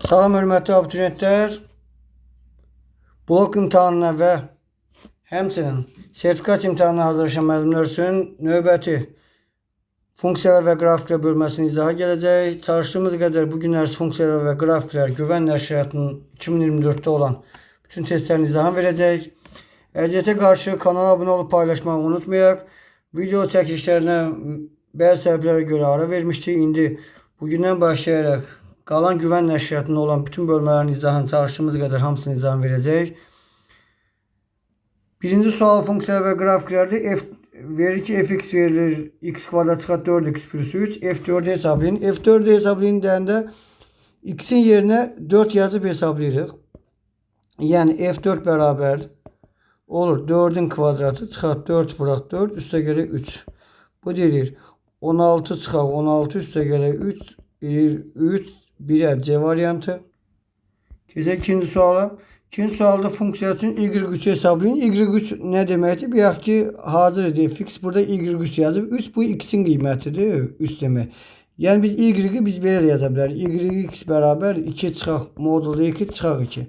Salam hörmətli abituriyentlər. Blok imtahanına və həmçinin sertifikat imtahanına hazırlaşan müəllimlər üçün növbəti funksiyalar və qrafiklər bölməsinin izaha gələcək. Çalışdığımız qədər bu günlər funksiyalar və qrafiklər güvən nəşriyyatının 2024-də olan bütün testlərin izahını verəcək. Əziyyətə qarşı kanala abunə olub paylaşmağı unutmayaq. Video çəkilişlərinə bəzi səbəblərə görə ara vermişdik. İndi bugündən başlayaraq qalan güvən nəşriyyatında olan bütün bölmələrin izahını çalışdığımız qədər hamısını izahını verəcək. Birinci sual funksiyalar və qrafiklərdə verir ki fx verilir x kvadrat çıxart 4x plus 3 f4'ü hesablayın. F4'ü hesablayın deyəndə x'in yerinə 4 yazıb hesablayırıq. Yəni f4 bərabər olur 4'ün kvadratı çıxart 4 vuraq 4 üstə gələ 3. Bu deyilir 16 çıxaq 16 üstə gələ 3 3 1'e C variantı. Keçək ikinci suala. İkinci sualda funksiya üçün y3 hesablayın. y3 nə deməkdir? Bayaq ki hazır idi. Fix burada y3 yazıb. 3 bu x'in qiymətidir. 3 demək. Yəni biz y-i biz belə də yaza bilərik. y(x) bərabər 2 çıxaq modulda 2 çıxaq 2.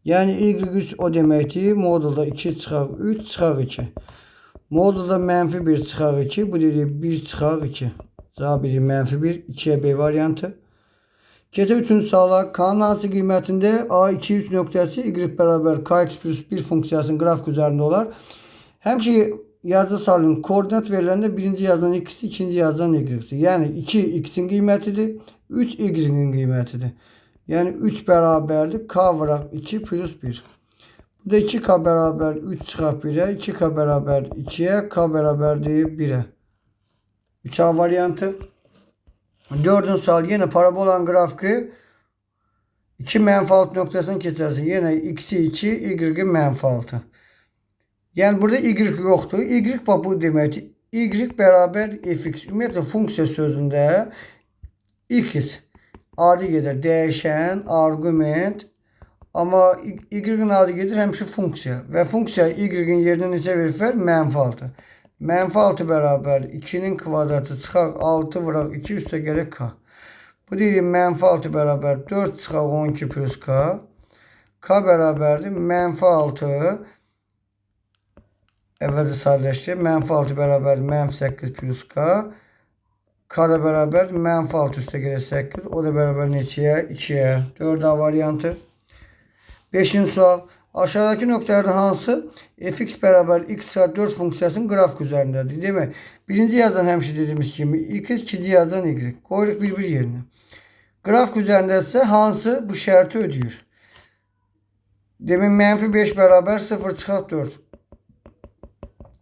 Yəni y3 o deməkdir. Modulda 2 çıxaq 3 çıxaq 2. Modulda -1 çıxaq 2. Bu dedik 1 çıxaq 2. Cavab biri -1. 2'ye B variantı. Keçək üçüncü suala. K'nın hansı qiymətində A200 nöqtəsi y bərabər kx plus 1 funksiyasının qrafik üzərində olar? Həmişə yazı salın. Koordinat veriləndə birinci yazılan x, ikinci yazılan y. Yəni 2x'in qiymətidir, 3y-in qiymətidir. Yəni 3 bərabərdir. K vuraq 2 plus 1. Bu da 2k bərabər 3 çıxaq 1'e, 2k bərabər 2'ye, k bərabərdir 1'e. 3A variantı. Dördüncü sual yine parabolan grafiki 2 -6 noktasını keçersin. Yine x'i 2, y'ı -6. Yani burada y yoktur. Y bu deməkdir. Y beraber fx. Ümumiyyətlə funksiya sözündə x adı gedir. Dəyişən, argument. Ama y'ın adı gedir həmişə funksiya. Və funksiya y'ın yerinə necə verir? -6. -6 bərabər 2'nin kvadratı çıxaq 6 vuraq 2 üstə gələ k. Bu deyilir -6 bərabər 4 çıxaq 12 plus k. K bərabərdir -6. Əvvəldə sadələşdir. -6 bərabər -8 plus k. K da bərabər -6 üstə gələ 8. O da bərabər neçəyə? 2'ye. 4A variantı. 5-ci sual. Aşağıdaki noktalardan hansı fx bərabər x çarpı 4 funksiyasının qrafik üzərindədir? Demək, birinci yazıdan həmişə dediyimiz kimi x, ikinci yazıdan y. Qoyuruq bir yerinə. Qrafik üzərindəsə hansı bu şərti ödəyir? Demək, -5 bərabər 0 çıxaq 4.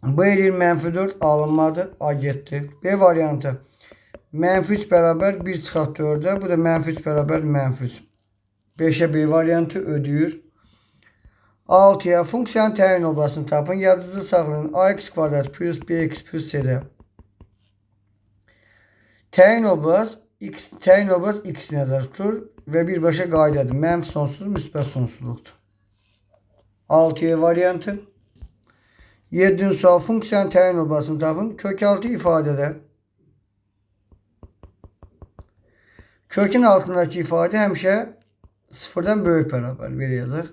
Bu eləyir -4 alınmadı, A getdi. B variantı. -3 bərabər 1 çıxaq 4'e. Bu da -3 bərabər -3. 5'e B variantı ödəyir. 6'ya funksiyanın təyin oblasını tapın. Yadınızda saxlayın. Ax kvadrat plus bx plus c'də. Təyin oblas x nəzərdə tutulur və birbaşa qaydadır. Mənfi sonsuzluq, müsbət sonsuzluqdur. 6'ya variantı. 7-ci sual funksiyanın təyin oblasını tapın. Kök altı ifadədə kökün altındakı ifadə həmişə sıfırdan böyük bərabər. Belə yazar.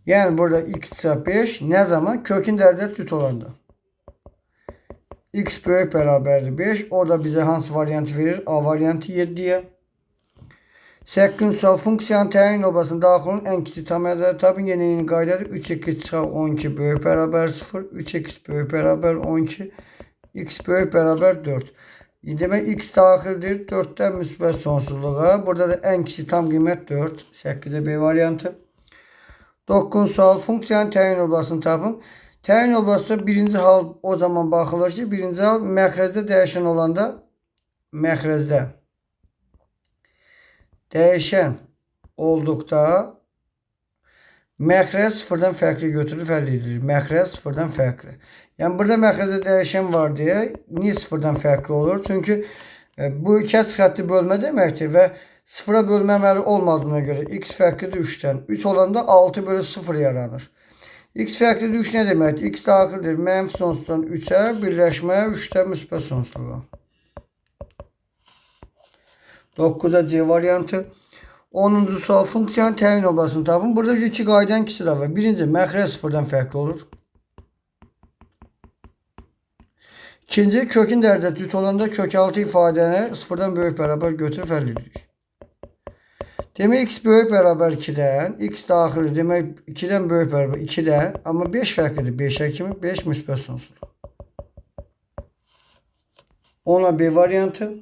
Yani burada x çarpı 5 ne zaman? Kökün dərdə cüt olanda. X böyük bərabərdir 5. O da bize hansı variantı verir? A variantı 7'ye. 8-ci sual funksiyanın təyin oblasının daxil olan ən kiçik tam ədədi tapın. Yenə yeni qaydadır. 3x çıxaq 12 böyük bərabər 0. 3x böyük bərabər 12. X böyük bərabər 4. Demək x daxildir 4'dən müsbət sonsuzluğa. Burada da ən kiçik tam qiymət 4. 8'e B variantı. 9-cu sual funksiyanın təyin oblasını tapın. Təyin oblası birinci hal o zaman baxılır ki, birinci hal məxrəcdə dəyişən olanda məxrəcdə dəyişən olduqda məxrəc sıfırdan fərqli götürülüb həll edilir. Məxrəc sıfırdan fərqli. Yəni burada məxrəcdə dəyişən var deyə niyə sıfırdan fərqli olur? Çünki bu kəsr xətti bölmə deməkdir və sıfıra bölməməli olmadığına göre x fərqlidir 3'ten. 3 olanda 6 bölü 0 yaranır. X fərqlidir 3 nə deməkdir? X daxildir mənfi sonsuzdan 3'e birləşməyə 3'dən müsbət sonsuzluğa. 9'da C variantı. 10-cu sual funksiyanın təyin oblasını tapın. Burada iki qaydan ikisi də var. Birinci, məxrəc sıfırdan fərqli olur. İkinci, kökün dərdə cüt olanda kök altı ifadəni sıfırdan böyük bərabər götürüb həll edirik. Demək, x böyük bərabər 2-dən, x daxili, demək 2-dən böyük bərabər 2-dən, amma 5 fərqlidir. 5-ə kimi, 5 müsbət sonsuzluq. 10-a B variantı.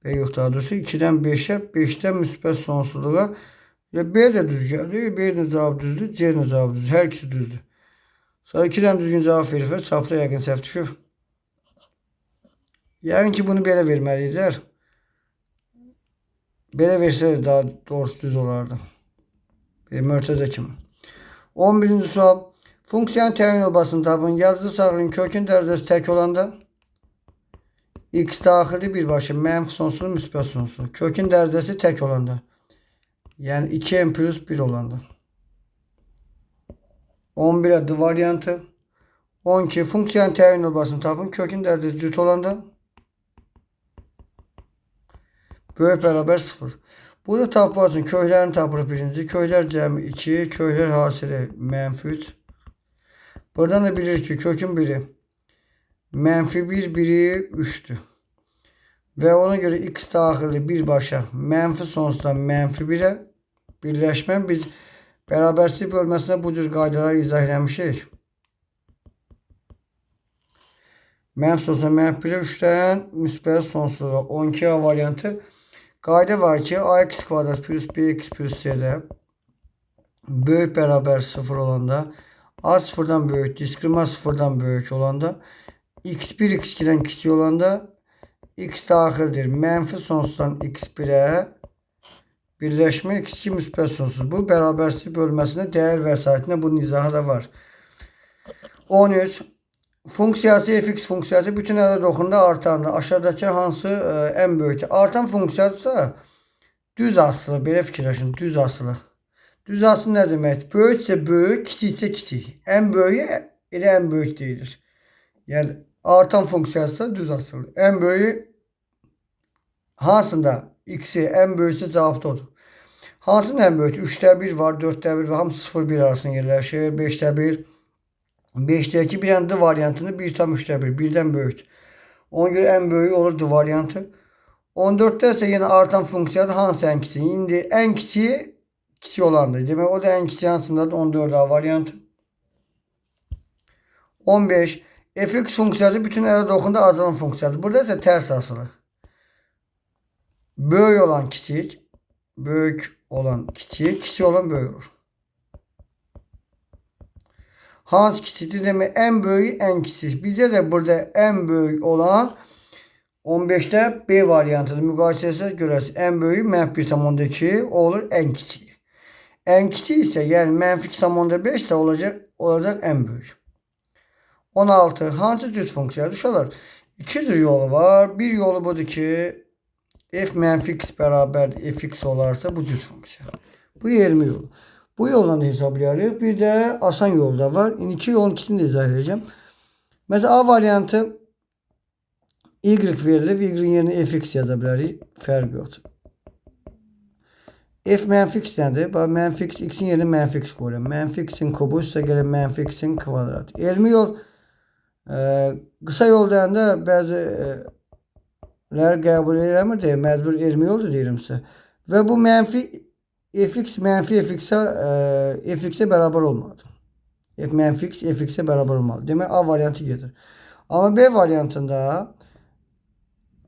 B yox, daha doğrusu 2-dən 5-ə, 5-dən müsbət sonsuzluğa. B də düz gəlir, B-nin cavabı düzdür, C-nin cavabı düzdür. Hər ikisi düzdür. Sonra 2-dən düzgün cavab verir, çapda yəqin səhv düşür. Yəqin ki, bunu belə verməliydiler. Belə versəydi daha doğrusu düz olardı. Mörtəzə kimi. 11-ci sual. Funksiyanın təyin oblasını tapın. Yazılı sağlığın kökün dərəcəsi tək olanda x daxili birbaşa mənfi sonsuz müsbət sonsuz. Kökün dərəcəsi tək olanda. Yəni 2n plus 1 olanda. 11'ə D variantı. 12. Funksiyanın təyin oblasını tapın. Kökün dərəcəsi cüt olanda böyük bərabər 0. Bunu tapmaq üçün köklərini tapırıq birinci. Köklər cəmi 2, köklər hasili mənfi 3. Buradan da bilirik ki, kökün biri mənfi 1, biri 3'dür. Və ona görə x daxili birbaşa mənfi sonsuzdan mənfi 1'ə birləşmə. Biz bərabərsizlik bölməsində bu cür qaydaları izah eləmişik. Mənfi sonsuzdan mənfi 1'ə 3'dən müsbət sonsuzluğa 12A variantı. Qayda var ki, ax kvadrat plus bx plus c'də böyük bərabər 0 olanda, a sıfırdan böyük, diskrima sıfırdan böyük olanda, x1 x2'dən kiçik olanda, x daxildir. Mənfi sonsuzdan x1'ə birləşmə x2 müsbət sonsuz. Bu bərabərsizlik bölməsində dəyər vəsaitində bunun izahı da var. 13. Funksiyası fx funksiyası bütün ədəd oxunda artandır. Aşağıdakı hansı ən böyükdür? Artan funksiyadırsa düz asılı. Belə fikirləşin. Düz asılı. Düz asılı nə deməkdir? Böyüksə böyük, kiçiksə kiçik. Ən böyüyü elə ən böyük deyilir. Yəni artan funksiyadırsa düz asılı. Ən böyüyü hansında x'i ən böyüksə cavabda odur. Hansının ən böyük? 3'də 1 var, 4'də 1 var. Hamısı 0-1 arasında yerləşir. 5'də 1. 5'də 2 bir dənə D variantını 1 tam 3'də 1. Birdən böyükdür. Ona görə ən böyüyü olur D variantı. 14'də isə yenə artan funksiyadır. Hansı ən kiçiyi? İndi ən kiçiyi kiçik olandır. Demək o da ən kiçiyi hansındadır? 14A variantı. 15. Fx funksiyası bütün ədəd oxunda azalan funksiyadır. Burada isə tərs asılı. Böyük olan kiçik. Böyük olan kiçik. Kiçik olan böyük olur. Hansı kiçikdir demək ən böyük ən kiçik. Bizə də burada ən böyük olan 15'də B variantıdır. Müqayisəsə görəsiniz. Ən böyük mənfi 1,2 olur ən kiçik. Ən kiçik isə yəni mənfi 2,5 isə olacaq ən böyük. 16. Hansı düz funksiyadır? Uşaqlar, iki cür yolu var. Bir yolu budur ki f mənfi x bərabər fx olarsa bu düz funksiya. Bu 20 yolu. Bu yolla da hesablayarıq. Bir də asan yol da var. İki yolun ikisini də izah edəcəm. Mesela A variantı y verilib. Y yerinə fx yaza bilərik. Fərq yoxdur. F mənfi x nədir? Bax, mənfi x, x'in yerinə mənfi x qoyuram. Mənfi x'in kubu üstə gəlir mənfi x'in kvadratı. Elmi yol qısa yol deyəndə bəziləri qəbul eləmir deyə məcbur elmi yoldur deyirəm sizə. Və bu mənfi fx mənfi fx'e bərabər olmalıdır. F mənfi x fx'e bərabər olmalıdır. Demək A variantı gedir. Amma B variantında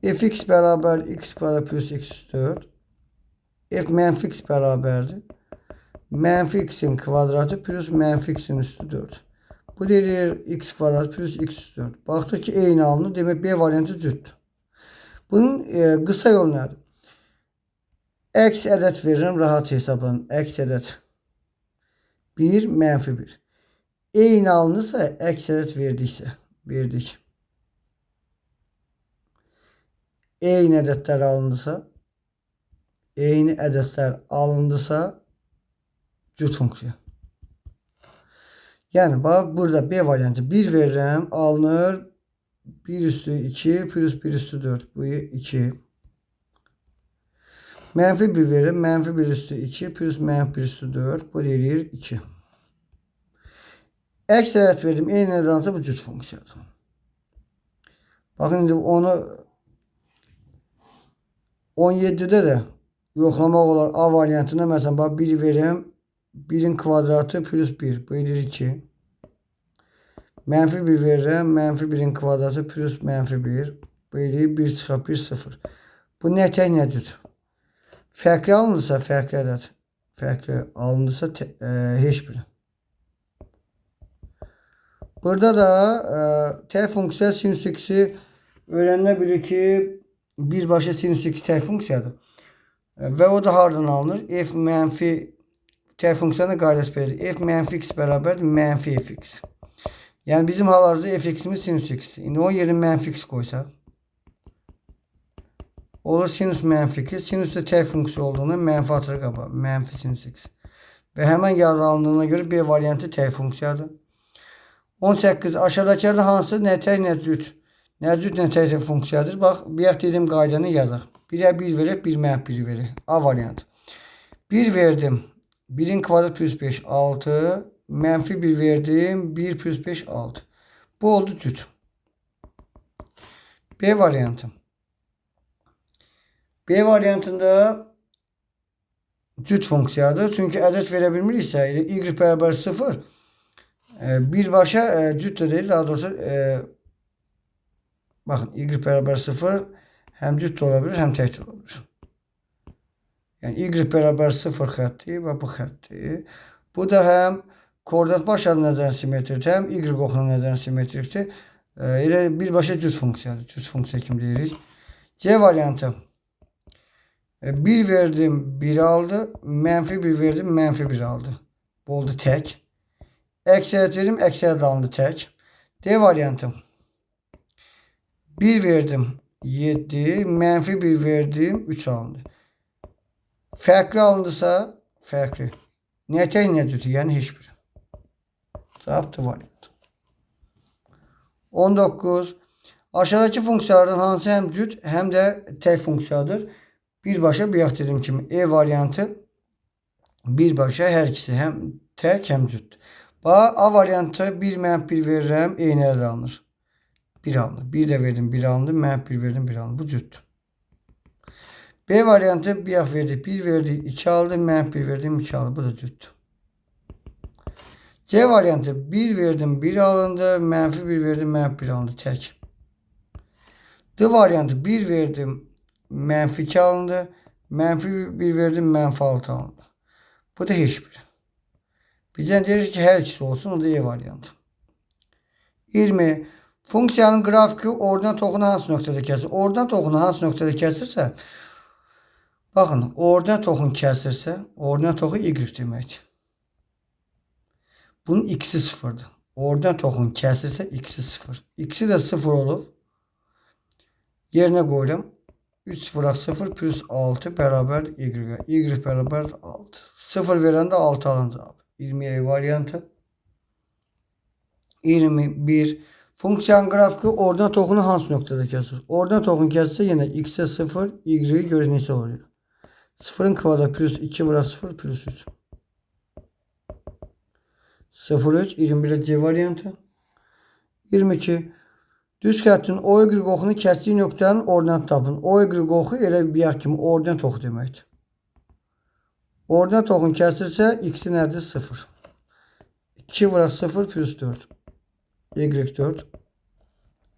fx bərabər x kvadrat plus x üstü 4. F mənfi x bərabərdir. Mənfi x'in kvadratı plus mənfi x'in üstü 4. Bu deyir x kvadrat plus x üstü 4. Baxdıq ki eyni alınır. Demək B variantı cütdür. Bunun qısa yolu nədir? X ədəd verirəm, rahat hesablanın. X ədəd 1, mənfi 1. Eyni alınırsa, X ədəd verdik. Eyni ədədlər alındısa, cüt funksiya. Yəni, bax, burada B variantı 1 verirəm, alınır 1 üstü 2 plus 1 üstü 4. Bu 2. Mənfi 1 verir. Mənfi 1 üstü 2 plus mənfi 1 üstü 4. Bu deyir 2. Əksəriyyət verdim. Eyni nedansa bu cüt funksiyadır. Bakın indi onu 17'de de yoxlamaq olar. A variantında məsələn bax 1 verim. 1'in kvadratı plus 1. Bu edir 2. Mənfi 1 verirəm. Mənfi 1'in kvadratı plus mənfi 1. Bu edir 1 çıxar 1 0. Bu nə tək nə cüt. Fərqli alınırsa fərqli ədəd. Fərqli alınırsa heç biri. Burada da tək funksiya sinüs x'i öyrənilə bilir ki, birbaşa sinüs x tək funksiyadır. Və o da hardan alınır? F mənfi tək funksiyanın qaydası belədir. F mənfi x bərabərdir mənfi fx. Yəni bizim hal-hazırda fx'imiz sinüs x. İndi o yerin mənfi x qoysaq. Olur sinüs mənfi x. Sinüs də tək funksiya olduğundan mənfi atır qaba. Mənfi sinüs x. Və həmən yazı alındığına görə B variantı tək funksiyadır. 18. Aşağıdakilərdə hansı nə tək nə cüt? Nə cüt nə tək funksiyadır? Bax, bir dediyim qaydanı yazaq. 1'ə 1 verək, 1 mənfi 1 verək. A variantı. 1 verdim. 1'in kvadrat plus 5 6. Mənfi 1 verdim. 1 plus 5 6. Bu oldu cüt. B variantı. B variantında cüt funksiyadır. Çünki ədəd verə bilmiriksə, y bərabər 0 birbaşa cüt de değil. Daha doğrusu bakın y bərabər 0 həm cüt ola bilir, həm tək ola bilir. Yəni y bərabər 0 xətti və bu xətti. Bu da həm koordinat başladı nəzərən simmetrikdir, həm y oxuna nəzərən simmetrikdir. Elə birbaşa cüt funksiyadır. Cüt funksiya kimi deyirik. C variantı. 1 verdim 1 aldı. Mənfi 1 verdim mənfi 1 aldı. Bu oldu tək. Əksəriyyət verdim əksəriyyət alındı tək. D variantı. 1 verdim 7. Mənfi 1 verdim 3 alındı. Fərqli alındısa fərqli. Nə tək nə cütü yəni heç biri. Cavab D variantı. 19. Aşağıdakı funksiyalardan hansı həm cüt həm də tək funksiyadır? Birbaşa bayaq dediyim kimi E variantı birbaşa hər ikisi həm tək həm cüt. Bax A variantı 1 mənfi 1 verirəm, eyni ədəd alınır. 1 alınır. 1 də verdim 1 alındı, mənfi 1 verdim 1 alındı. Bu cüt. B variantı bayaq verdik 1 verdik 2 aldı, mənfi 1 verdim 2 aldı. Bu da cüt. C variantı 1 verdim 1 alındı, mənfi 1 verdim mənfi 1 alındı tək. D variantı 1 verdim mənfi 2 alındı. Mənfi 1 verdim mənfi 6 alındı. Bu da heç biri. Bizden deyirik ki hər ikisi olsun. O da E variantı. 20. Funksiyanın qrafiki ordinat oxunu hansı nöqtədə kəsir? Ordinat oxunu hansı nöqtədə kəsirsə, baxın, ordinat oxunu kəsirsə, ordinat oxu y deməkdir. Bunun x'i 0'dır. Ordinat oxunu kəsirsə x'i 0. X'i də 0 olub. Yerinə qoyuram. 3 vuraq 0 plus 6 bərabər y. Y bərabər 6. 0 verəndə 6 alınacaq. 20 variantı. 21. Funksiyanın qrafiki ordinat oxunu hansı nöqtədə kəsir? Ordinat oxunu kəsirsə yenə x-ə 0, y-i görün neçə oluyor. 0'ın kvadratı plus 2 vuraq 0 plus 3. 0, 3, 21 C variantı. 22. Düz xəttin OY oxunu kəsdiyi nöqtənin ordinat tapın. OY oxu elə bir kimi ordinat oxu deməkdir. Ordinat oxunu kəsirsə x-i nədir? 0. 2 vuraq 0 plus 4. Y4.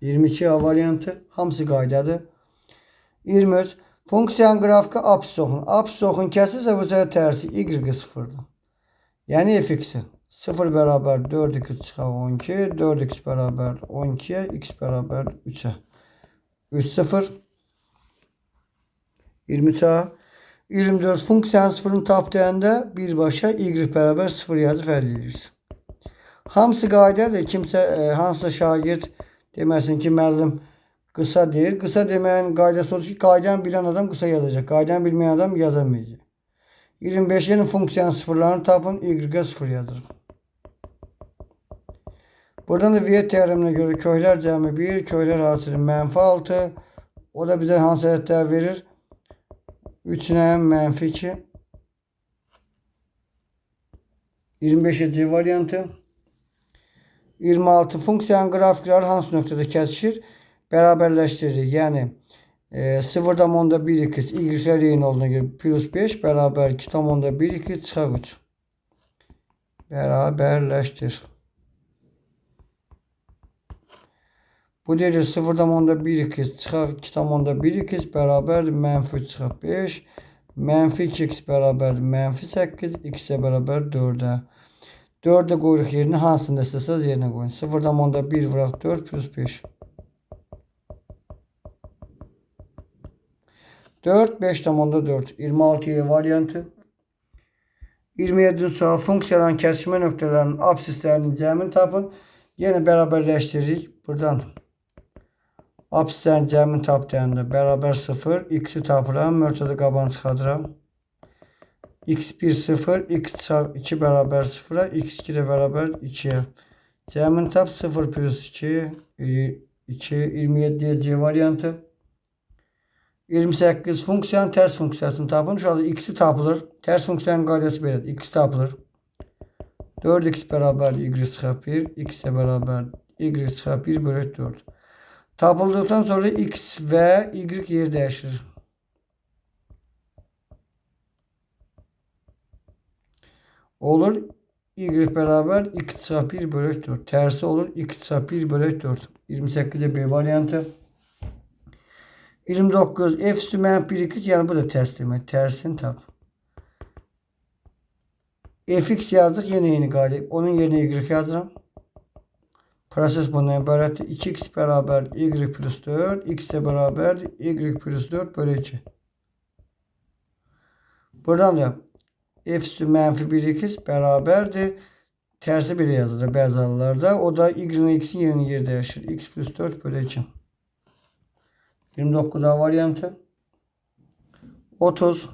22 A variantı. Hamısı qaydadır. 23. Funksiyanın qrafiki apsis oxunu. Apsis oxunu kəsirsə bu səfər tərsi y 0'dır. Yəni f(x)i. 0 bərabər 4x çıxar 12. 4x bərabər 12'ye. X bərabər 3'ə. 3 0. 23A. 24. Funksiyanın 0'ını tap deyəndə birbaşa y bərabər 0 yazıb əldə edirik. Hamısı qaydadır. Kimsə hansısa şagird deməsin ki, müəllim qısa deyir. Qısa deməyin qaydası odur ki, qaydanı bilən adam qısa yazacaq. Qaydanı bilməyən adam yazamayacaq. 25. Yeni funksiyanın sıfırlarını tapın. Y-ə 0 yazırıq. Buradan da Viet teoreminə görə köylər cəmi 1, köylər hasili -6. O da bizə hansı ədədlər verir? 3-nə -2. 25-ci variantı. 26 funksiyanın qrafikləri hansı nöqtədə kəsişir? Bərabərləşdirir. Yəni 0,1x y-lər eyni olduğuna görə +5 bərabər 2,1x çıxaq 3. Bərabərləşdir. Bu deyir 0,1x çıxaq 2,1x bərabərdir -3 çıxaq 5. -2x bərabərdir -8. X-ə bərabər 4-ə. 4'ü qoyuruq yerinə, hansını istəsəz yerinə qoyun. 0,1 vuraq 4 plus 5. 4, 5,4. 26 variantı. 27 sual funksiyaların kəsişmə nöqtələrinin absislərinin cəmini tapın. Yenə bərabərləşdiririk. Buradan absislərin cəmini tap deyəndə bərabər 0. X-i tapıram. Mörtədə qabanı çıxadıram. x1 0, x2 bərabər 0'a, x2 də bərabər 2'yə. Cəmin tap 0 plus 2, 2, 27 variantı. 28 funksiyanın tərs funksiyasını tapın. Şu anda x'i tapılır. Tərs funksiyanın qaydası belədir. X tapılır. 4x bərabər y çıxaq 1, x də bərabər y çıxaq 1 bölü 4. Tapıldıqdan sonra x və y yer dəyişir. Olur y bərabər x çıxaq 1 bölü 4. Tərsi olur x çıxaq 1 bölü 4. 28'de B variantı. 29 f üstü -1x, yəni bu da tərs demək. Tərsini tap. Fx yazdıq, yenə eyni qayda. Onun yerinə y yazıram. Proses bundan ibarətdir. 2x bərabər y plus 4, x də bərabər y plus 4 bölü 2. Buradan da f üstü -1x bərabərdir. Tərsi belə yazılır bəzi hallarda. O da y-in x'in yerini yer dəyişir. X plus 4 bölü 2. 29'da variantı. 30.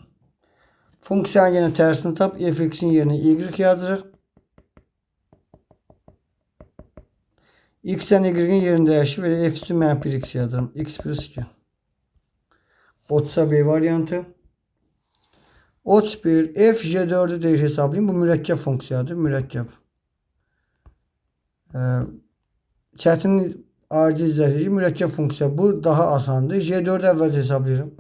Funksiyanın yenə tərsini tap. Fx'in yerini y yazırıq. X'den y'in yerini dəyişir və f üstü -1x yazırım. X plus 2. 30'a B variantı. 31 f j4'ü deyir hesablayayım. Bu mürəkkəb funksiyadır. Mürəkkəb. Çətin aciz zəhiri mürəkkəb funksiya. Bu daha asandır. J4'ü əvvəlcə hesablayırım.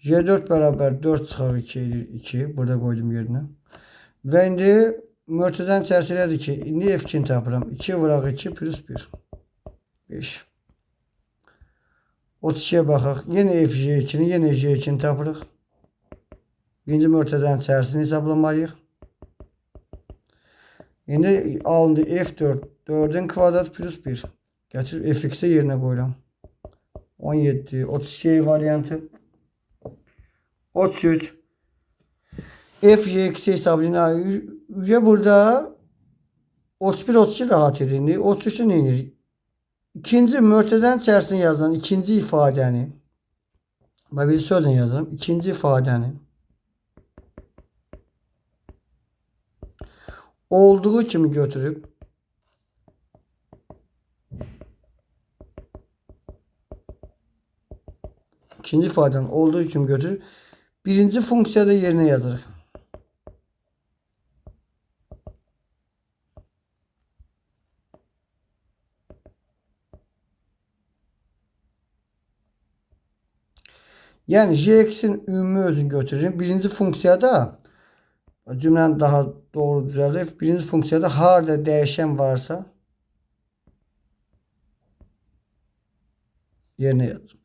J4 bərabər 4 çıxaq 2 edir 2. Burada qoydum yerinə. Və indi mörtədən çərçələdir ki, indi f2'ni tapıram. 2 vuraq 2 plus 1. 5. 32'ye baxaq. Yenə f j2'ni, yenə j2'ni tapırıq. Birinci mörtədən çərsini hesablamalıyıq. İndi alındı f4. 4'ün kvadrat plus 1. Gətir fx'de yerinə qoyuram. 17. 32 variantı. 33. F2 hesablayın. Burada 31-32 rahat edin. 33'ü neyinir? İkinci mörtədən çərsini yazılan ikinci ifadəni. Bir sözlə yazıram. İkinci ifadəni. Olduğu kimi götürüb ikinci ifadenin olduğu kimi götürüb birinci funksiyada yerine yazırıq. Yəni j-x'in ümumi özünü götürürüm. Birinci funksiyada cümləni daha doğru düzəldir. Birinci funksiyada harda dəyişən varsa yerinə yazır.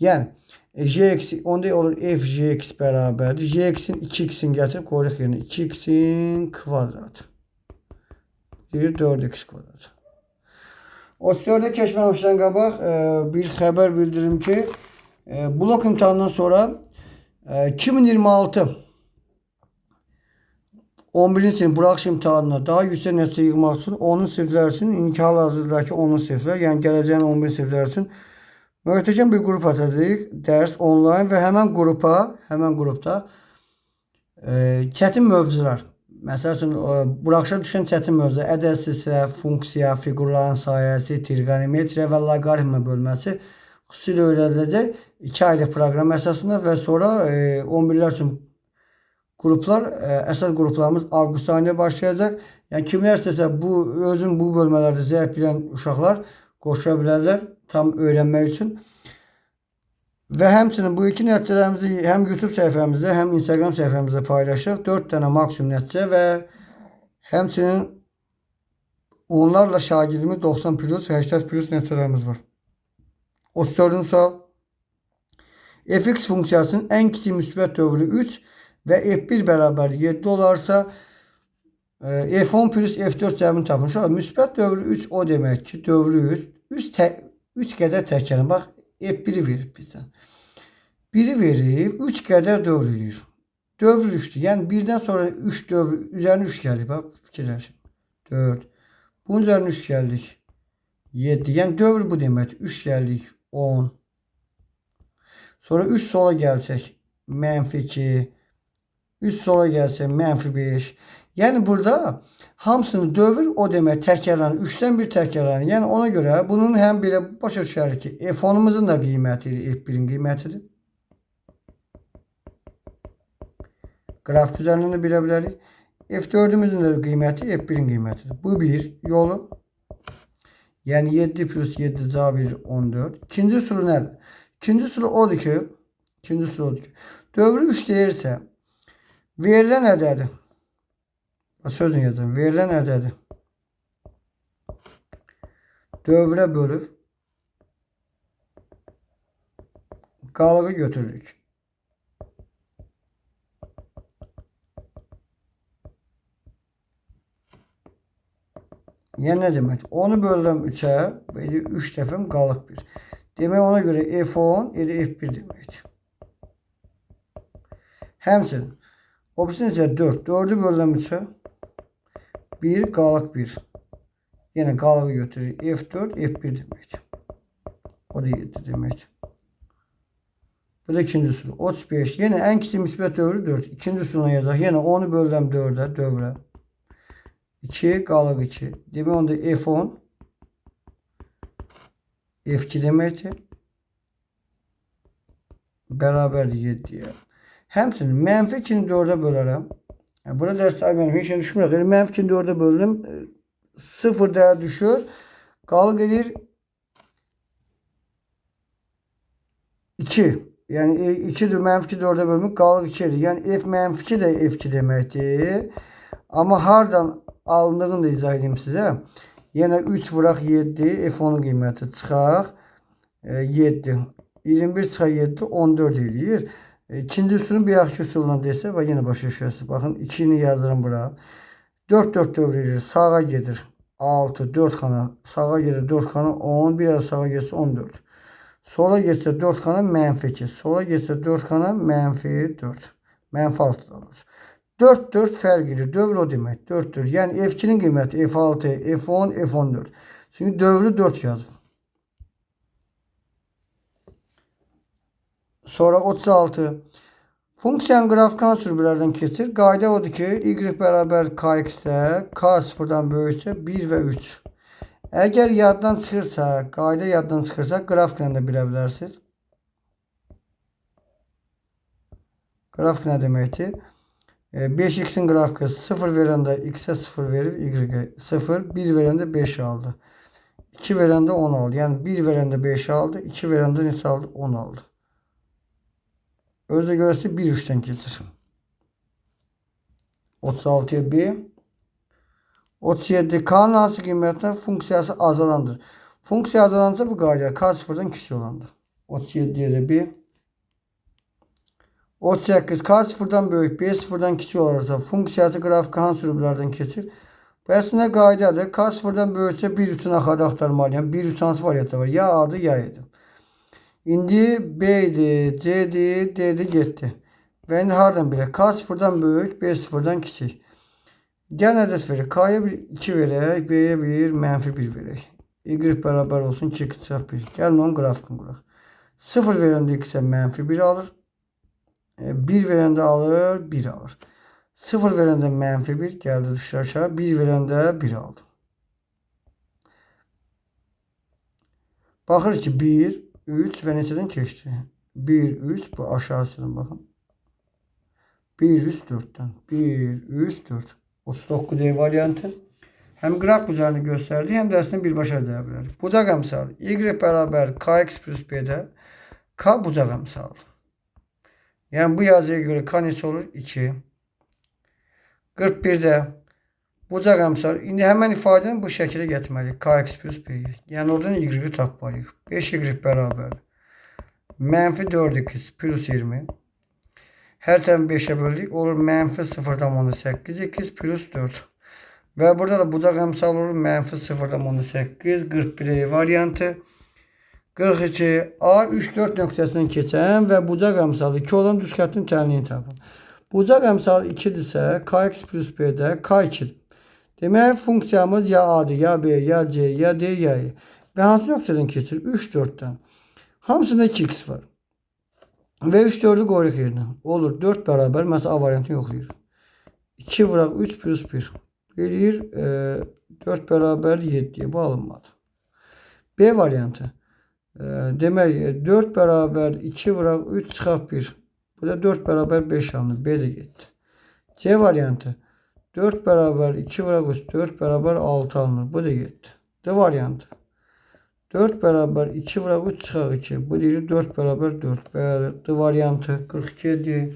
Yəni j-x onda olur f j-x bərabərdir. J-x'in 2x'ini gətirib qoyuruq yerinə. 2x'in kvadratı. 4x kvadratı. 34'e keçməmişdən qabaq bir xəbər bildirim ki, blok imtahanından sonra 2026 11. sınıf buraxış imtahanına daha yüksək nəticə yığmaq üçün 10 siniflər üçün indiki hal-hazırdakı 10 siniflər, yəni gələcəyin 11 siniflər üçün möhtəşəm bir qrup açacağıq. Dərs onlayn və həmən qrupda çətin mövzular, məsəl üçün buraxışa düşən çətin mövzular, ədəd silsilə, funksiya, fiqurların sayəsi, trigonometriya və loqaritma bölməsi xüsusilə öyrədiləcək 2 aylıq proqram əsasında və sonra 11-lər üçün qruplar, əsas qruplarımız avqust ayında başlayacaq. Yəni kimlər istəsə bu bölmələrdə zəif bilən uşaqlar qoşula bilərlər tam öyrənmək üçün. Və həmçinin bu iki nəticələrimizi həm YouTube səhifəmizdə, həm Instagram səhifəmizdə paylaşırıq. 4 dənə maksimum nəticə və həmçinin onlarla şagirdimiz 90 plus və 80 plus nəticələrimiz var. 34-cü sual. Fx funksiyasının ən kiçik müsbət dövrü 3 və f1 bərabər 7 olarsa f10 plus f4 cəmini tapın. Müsbət dövrü 3 o demək ki, dövrü 3 qədər təkərin. Bax, f1'i verib bizdən. 1'i verib, 3 qədər dövr edir. Dövr 3'dür. Yəni 1-dən sonra 3 dövr, üzərinə 3 gəlir. Bax, fikirləşin. 4. Bunun üzərinə 3 gəldik. 7. Yəni dövr bu deməkdir. 3 gəldik. 10. Sonra 3 sola gəlsək, -2. 3 sola gəlsək, -5. Yəni burada hamısını dövr o demək təkrarlanır. 3'dən 1 təkrarlanır. Yəni ona görə bunun həm belə başa düşərik ki, f10'umuzun da qiyməti f1'in qiymətidir. Qrafik üzərindən də bilə bilərik. F4'ümüzün də qiyməti f1'in qiymətidir. Bu bir yolu. Yəni 7 plus 7 cavab verir 14. İkinci üsulu nədir? İkinci üsulu odur ki, dövrü 3 deyirsə, verilən ədədi, sözünü yazın, verilən ədədi dövrə bölüb qalığı götürürük. Yəni nə demək? 10'u bölürəm 3'ə, 3 dəfəm qalıq 1. Demək ona görə f10 f1 deməkdir. Həmçinin opsiyon isə 4. 4'ü bölürəm 3'ə, 1 qalıq 1. Yəni qalığı götürür. f4 f1 deməkdir. O da 7 deməkdir. Bu da ikinci üsul. 35. Yenə ən kiçik müsbət dövrü 4. İkinci üsuluna yazaq. Yenə 10'u bölürəm 4'ə, dövrə. 2 qalıq 2. Demək onda f10 f2 deməkdir. Bərabər 7'yə. Həmçinin -2'ni 4'ə bölərəm. Yəni, burada dərs saymayalım. Heç düşmürək. Yəni, -2'ni 4'ə böldüm. 0 dəyə düşür. Qalıq edir 2. Yəni 2'dir -2 4'ə bölmək qalıq 2 edir. Yəni f -2 də f2 deməkdir. Amma hardan alındığını da izah edeyim sizə. Yenə 3 vuraq 7, f10'un qiyməti çıxaq 7. 21 çıxaq 7, 14 eləyir. İkinci üsulun bir yaxşı üsuluna desə və yenə başa düşərsiniz. Baxın 2'ni yazırım bura. 4 4 dövr edir. Sağa gedir 6, 4 xana. Sağa gedir 4 xana 10, bir ara sağa getsə 14. Sola getsə 4 xana -2. Sola getsə 4 xana -4. -6 olur. 4 4 fərq edir. Dövr o demək. 4 4. Yəni f2'nin qiyməti f6, f10, f14. Çünki dövrü 4 yazıb. Sonra 36. Funksiyanın qrafik hansı sürbələrdən keçir? Qayda odur ki, y bərabər kx-də k sıfırdan böyüksə 1 və 3. Əgər yaddan çıxırsa, qayda yaddan çıxırsa, qrafiklə də bilə bilərsiniz. Qrafik nə deməkdir? 5x'in qrafiki 0 verəndə x'ə 0 verib, y-ə 0, 1 verəndə 5 aldı. 2 verəndə 10 aldı. Yəni 1 verəndə 5 aldı, 2 verəndə neçə aldı? 10 aldı. Özdə görəsi 1 3'dən keçir. 36'ya B. 37 K'nın hansı qiymətlə funksiyası azalandır. Funksiya azalanırsa bu qayda K sıfırdan kiçik olandır. 37'ye də B. 38 K sıfırdan böyük, B sıfırdan kiçik olarsa funksiyası qrafiki hansı sürüblərdən keçir? Bu əslində qaydadır. K sıfırdan böyüksə 1 üçün axarda axtarmalıyam. 1 3 hansı variantda var? Ya A'dır ya E'dir. İndi B idi, C'dir, D'dir, getdi. Və indi hardan bilək? K sıfırdan böyük, B sıfırdan kiçik. Gəl ədəd verir. K'ya 2 verək, B'yə 1, -1 verək. Y bərabər olsun 2 çıxaq 1. Gəlin onun qrafikini quraq. 0 verəndə x'ə -1 alır. 1 verəndə alır, 1 alır. 0 verəndə -1 gəldi düşdü aşağı. 1 verəndə 1 aldı. Baxır ki 1, 3 ve neçeden keçdi? 1, 3 bu aşağısına bakın. 1, 3, 4'ten. 1, 3, 4. 39 D variantı. Hem graf üzerinde gösterdi hem de aslında birbaşa değerler. Bucaq əmsalı. Y beraber kx plus b'de k bucaq əmsalı. Yani bu yazıya göre k neçə olur? 2. 41'de bucaq əmsalı. İndi hemen ifadəni bu şekilde getirməliyik. Kx plus b'yi. Yani oradan y'yi tapmalıyıq. 5y beraber mənfi 4x plus 20. Her tarafı 5'e böldük. Olur mənfi 0,8 x plus 4. Ve burada da bucaq əmsalı olur. Mənfi 0,8 41 variantı. 42 A 3 4 nöqtəsindən keçən və bucaq əmsalı 2 olan düz xəttin tənliyini tapın. Bucaq əmsalı 2-dirsə kx plus b'də k2'dir. Demək funksiyamız ya A'dır, ya B, ya C, ya D, ya E. Və hansı nöqtədən keçir? 3 4'dən. Hamısında 2x var. Və 3 4'ü qoyuruq yerinə. Olur 4 bərabər. Məsələn A variantını yoxlayırıq. 2 vuraq 3 plus 1. Verir 4 bərabər 7'ye. Bu alınmadı. B variantı. Demek 4 beraber 2 vuraq 3 çıxaq 1. Bu da 4 beraber 5 alınır. B de gitti. C variantı. 4 beraber 2 vuraq 3 4 beraber 6 alınır. Bu da gitti. D variantı. 4 beraber 2 vuraq 3 çıxaq 2. Bu deyir 4 beraber 4. D variantı 42 D.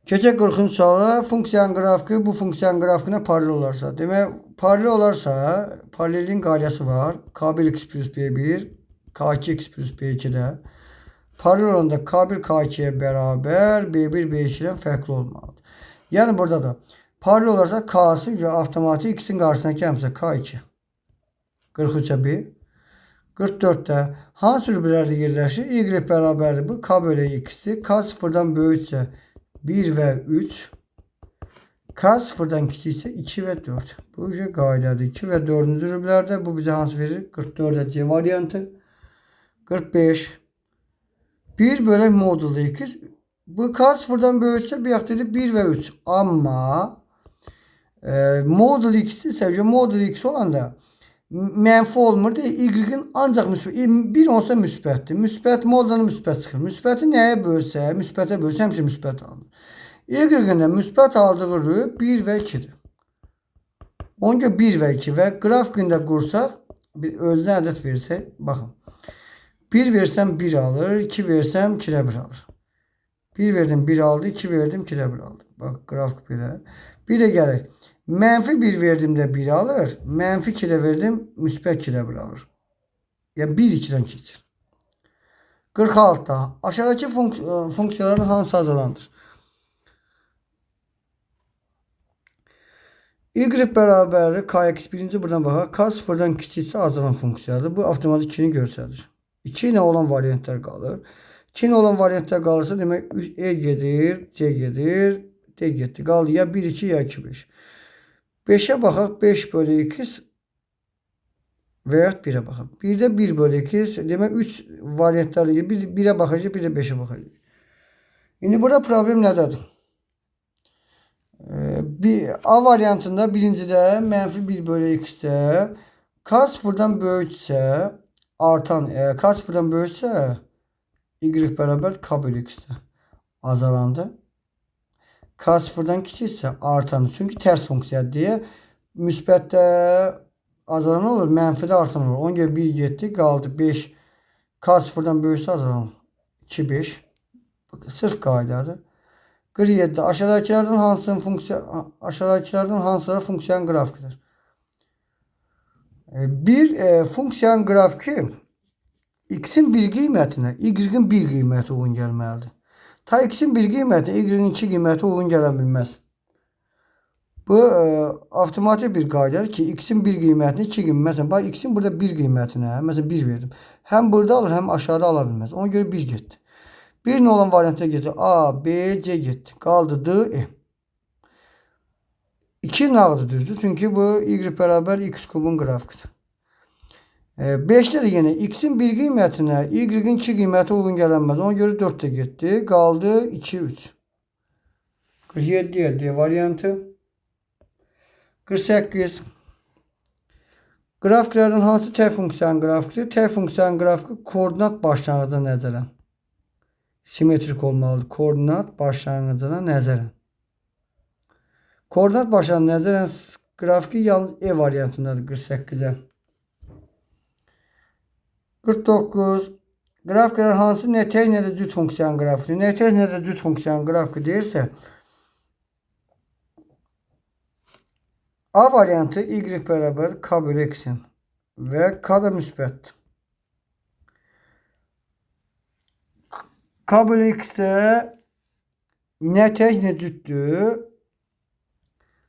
Keçək 40-cı suala. Funksiyanın qrafiki bu funksiyanın qrafikinə paralel olarsa. Demək paralel olarsa paralelin qaydası var. K1x plus B1 K2x plus B2'də. Paralel olanda K1 K2'ye beraber B1 B2'den farklı olmalıdır. Yani burada da paralel olarsa K'sı avtomatik x'in qarşısındakı əmsə K2. 43'e 1. 44'te hansı rüblərdə yerləşir? Y bərabərdir bu. K bölü x'dir. K sıfırdan böyüksə 1 ve 3. K sıfırdan kiçiksə 2 ve 4. Bu qaydadır. 2 ve 4'cü rüblərdə bu bize hansı verir? 44'e C variantı. 45. 1 bölü modulda 2. Bu K sıfırdan böyüksə bir yaxtədir 1 ve 3. Amma modul x ise modul x olanda mənfi olmur deyə y-in ancaq müsbət 1 olsa müsbətdir. Müsbət moduldan müsbət çıxır. Müsbəti nəyə bölsə, müsbətə bölsə həmişə müsbət alınır. Y-dən müsbət aldığı rüb 1 və 2'dir. Ona görə 1 və 2 və qrafikində qursaq bir özünə ədəd versək, baxın. 1 versəm 1 alır, 2 versəm 2'də 1 alır. 1 verdim 1 aldı, 2 verdim 2'də 1 aldı. Bax qrafik belə. Bir də gələk. Mənfi 1 verdim də 1 alır. Mənfi 2'də verdim, müsbət 2'də 1 alır. Yəni 1 2'dən keçir. 46'da aşağıdaki funksiyaların hansı azalandır? Y bərabərdir kx birinci buradan baxaq. K sıfırdan kiçiksə azalan funksiyadır. Bu avtomatik 2'ni göstərir. 2 ilə olan variantlar qalır. 2 ilə olan variantlar qalırsa demək E gedir, C gedir, D getdi. Qaldı ya 1 2 ya 2 5. 5'e baxaq 5 bölü 2 və ya 1'e baxaq. 1'də 1 bölü 2 demək 3 variantları gibi 1'e baxacaq, bir də 5'e baxacaq. İndi burada problem nədədir? A variantında birincidə mənfi 1 bölü x'də K sıfırdan böyüksə artan K sıfırdan böyüksə Y bərabər K bölü x'də azalandı. K sıfırdan kiçiksə artanı. Çünki tərs funksiya deyə müsbətdə azalan olur, mənfidə artan olur. Ona görə 1 getdi, qaldı 5. K sıfırdan böyüksə azalan 2 5. Sırf qaydadır. 47'de aşağıdakilerden hansıları funksiyanın qrafikidir? Bir funksiyanın qrafiki x'in bir qiymətinə y-in bir qiyməti uyğun gəlməlidir. Ta x'in bir qiymətinə y-in 2 qiyməti uyğun gələ bilməz. Bu avtomatik bir qaydadır ki x'in bir qiymətinə 2 qiyməti. Məsələn, bax x'in burada bir qiymətinə, məsələn 1 verdim. Həm burada alır, həm aşağıda ala bilməz. Ona görə 1 getdi. 1 olan variantına getdi. A, B, C getdi. Qaldı D, E. 2 nağdı düzdür. Çünki bu y bərabər x kubun qrafikidir. 5'də də yenə x'in bir qiymətinə y-in 2 qiyməti uyğun gələnməz. Ona görə 4 də getdi. Qaldı 2 3. 47 D variantı. 48. Qrafiklərdən hansı T funksiyanın qrafikidir? T funksiyanın qrafiki koordinat başlanğıcına nəzərən simmetrik olmalıdır. Koordinat başlanğıcına nəzərən. Koordinat başlanğıcına nəzərən qrafiki yalnız E variantındadır 48-ə. 49. Qrafiklər hansı nə tək nə də cüt funksiyanın qrafikidir? Nə tək nə də cüt funksiyanın qrafiki deyirsə A variantı y bərabər k bölü x-in və k da müsbətdir. K bölü x-də nə tək nə cütdür?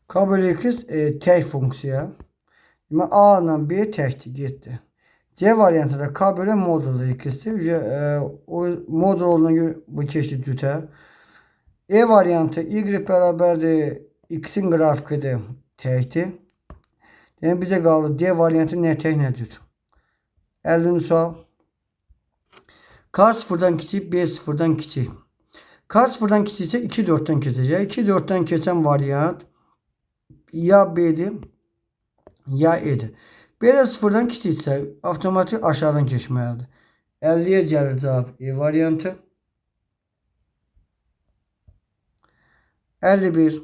K bölü x tək funksiya. Demək A ilə B təkdir, getdi. C variantı da k bölü modulda x-dir. O modul olduğuna görə bu keçdi cütə. E variantı y bərabərdir x-in qrafikidir. Təkdir. Yəni bizə qaldı D variantı nə tək nə cüt. 50-ci sual. K sıfırdan kiçik, B sıfırdan kiçik. K sıfırdan kiçiksə 2 4-dən keçəcək. 2 4-dən keçən variant ya B'dir, ya E'dir. B də sıfırdan kiçiksə avtomatik aşağıdan keçməlidir. 50-yə gəlir cavab E variantı. 51.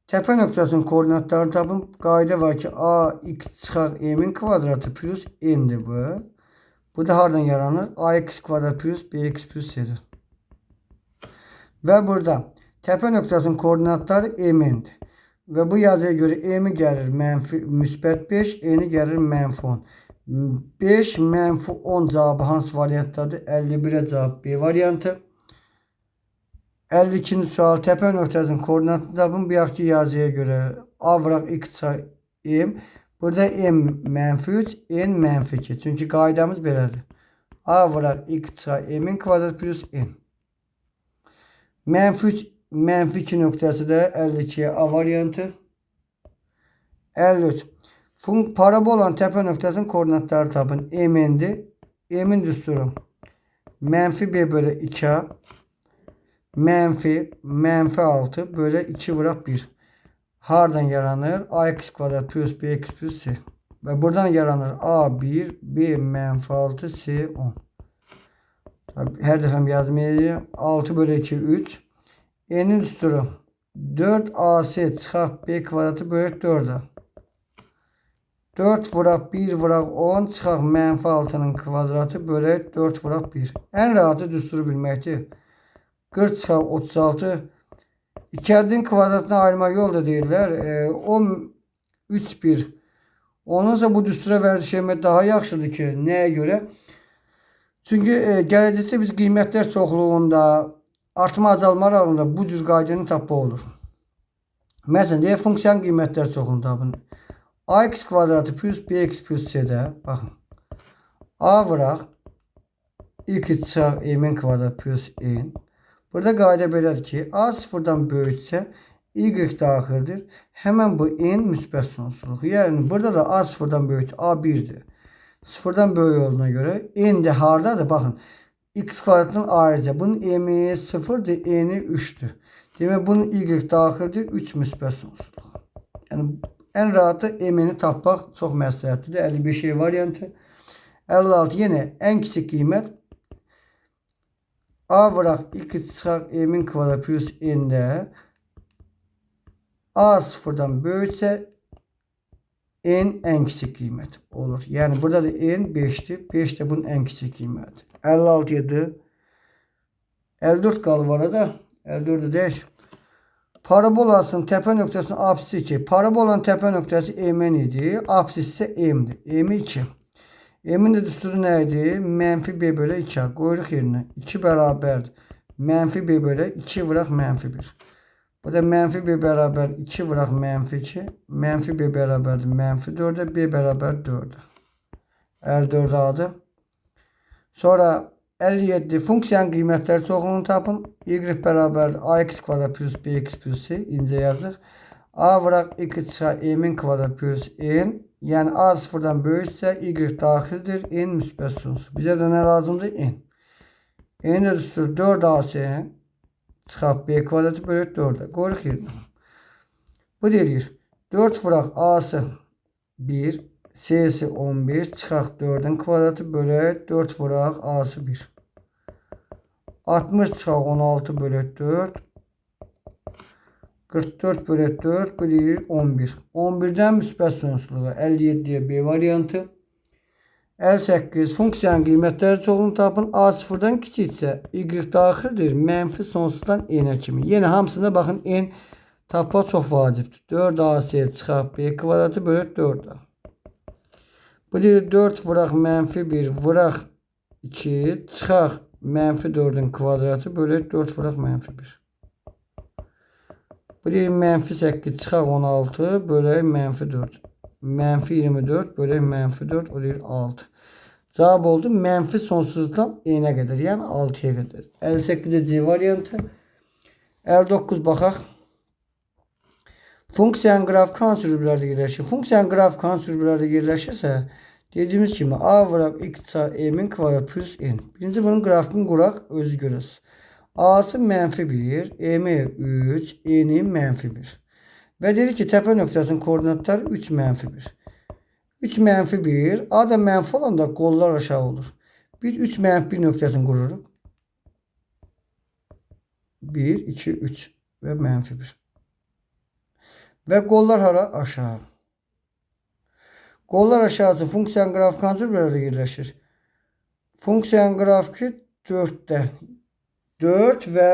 Təpə nöqtəsinin koordinatlarını tapın. Qayda var ki, A x çıxaq m'in kvadratı plus n'dir bu. Bu da hardan yaranır? Ax kvadrat plus bx plus c'dir. Və burada təpə nöqtəsinin koordinatları m'indir. Və bu yazıya görə m'i gəlir müsbət 5, n'i gəlir -10. 5 -10 cavabı hansı variantdadır? 51'ə cavab B variantı. 52-ci sual. Təpə nöqtəsinin koordinatını tapın. Bu yaxki yazıya görə A vuraq x çıxaq m. Burada m -3, n -2. Çünki qaydamız belədir. A vuraq x çıxaq m'in kvadrat plus n. -3, -2 nöqtəsi də 52'yə A variantı. 53. Parabolanın təpə nöqtəsinin koordinatları tapın. M'indir. M'in düsturu -b bölü 2a -6 bölü 2 vuraq 1. Hardan yaranır? Ax kvadrat plus bx plus c. Və buradan yaranır A1, B -6, C 10. Hər dəfəm yazmayacağım. 6 bölü 2, 3. N'in düsturu 4ac çıxaq b kvadratı bölü 4a. 4 vuraq 1 vuraq 10 çıxaq -6'nın kvadratı bölü 4 vuraq 1. Ən rahatı düsturu bilməkdir. 40 çıxaq 36. İki ədədin kvadratına ayırmaq yolu da deyirlər. 10 3 1. Onunsa bu düstura vərdiş etmək daha yaxşıdır ki, nəyə görə? Çünki gələcəkdə biz qiymətlər çoxluğunda artma azalma aralığında bu cür qaydanı tapmaq olur. Məsələn, deyək funksiyanın qiymətlər çoxluğunda tapın. Ax kvadratı plus bx plus c'də baxın. A vuraq x çıxaq m'in kvadrat plus n. Burada qayda belədir ki, A sıfırdan böyüksə y daxildir. Həmən bu n müsbət sonsuzluq. Yəni burada da A sıfırdan böyükdür. A 1'dir. Sıfırdan böyük olduğuna görə n də hardadır? Baxın. X kvadratın ayrıca. Bunun m'i 0'dır, n'i 3'dür. Demək bunun y daxildir. 3 müsbət sonsuzluq. Yəni ən rahatı m'ini tapmaq çox məsləhətlidir. 55 şey variantı. 56 yenə ən kiçik qiymət. A vuraq x çıxaq m'in kvadrat plus n'də A sıfırdan böyüksə n ən kiçik qiymət olur. Yəni burada da n 5'dir. 5 də bunun ən kiçik qiymətidir. 56 idi. 54 qalır arada. 54'ü deyək. Parabolasının təpə nöqtəsinin apsisi 2. Parabolanın təpə nöqtəsi mn idi. Apsis isə m'dir. M 2. M'in də düsturu nə idi? -b bölü 2. Qoyuruq yerinə. 2 bərabərdir. -b bölü 2 vuraq -1. Bu da -b bərabər 2 vuraq -2. -b bərabərdir -4'ə. B bərabər 4'ə. 54 adı. Sonra 57. Funksiyanın qiymətləri çoxluğunu tapın. Y bərabərdir ax kvadrat plus bx plus c. İncə yazıq. A vuraq x çıxaq m'in kvadrat plus n. Yəni A sıfırdan böyüksə y daxildir. N müsbət sonsuz. Bizə də nə lazımdır? N. N də düstur 4ac çıxaq b kvadratı bölü 4'ə. Qoyuruq yerinə. Bu deyir. 4 vuraq a'sı 1. C'si 11 çıxaq 4'ün kvadratı bölək 4 vuraq A'sı 1. 60 çıxaq 16 bölək 4. 44 bölək 4 bölür 11. 11'dən müsbət sonsuzluğa 57'ye B variantı. 58 funksiyanın qiymətləri çoxluğunu tapın. A sıfırdan kiçiksə y daxildir. Mənfi sonsuzdan n kimi. Yenə hamısına baxın. N tapmaq çox vacibdir. 4AC çıxaq B kvadratı bölək 4A. Bu deyir 4 vuraq mənfi 1 vuraq 2 çıxaq mənfi 4'ün kvadratı bölək 4 vuraq mənfi 1. Bu deyir mənfi 8 çıxaq 16 bölək mənfi 4. Mənfi 24 bölək mənfi 4 o deyir 6. Cavab oldu mənfi sonsuzdan n'ə qədər. Yəni 6'ya qədər. 58'de C variantı. 59 baxaq. Funksiyanın qrafiki hansı sürülərdə yerləşir? Funksiyanın qrafiki hansı sürülərdə yerləşirsə, dediyimiz kimi A vuraq x m'in kvadrat plus n. Birinci bunun qrafikini quraq, özü görəsiz. A'sı mənfi 1, m 3, n'i mənfi 1. Və dedi ki, təpə nöqtəsinin koordinatları 3 mənfi 1. 3 mənfi 1, A da mənfi olanda qollar aşağı olur. Biz 3 mənfi 1 nöqtəsini qururuq. 1, 2, 3 və mənfi 1. Və qollar hara? Aşağı. Qollar aşağısı funksiyanın qrafiki hansı sürülərdə yerləşir? Funksiyanın qrafiki 4'də. 4 və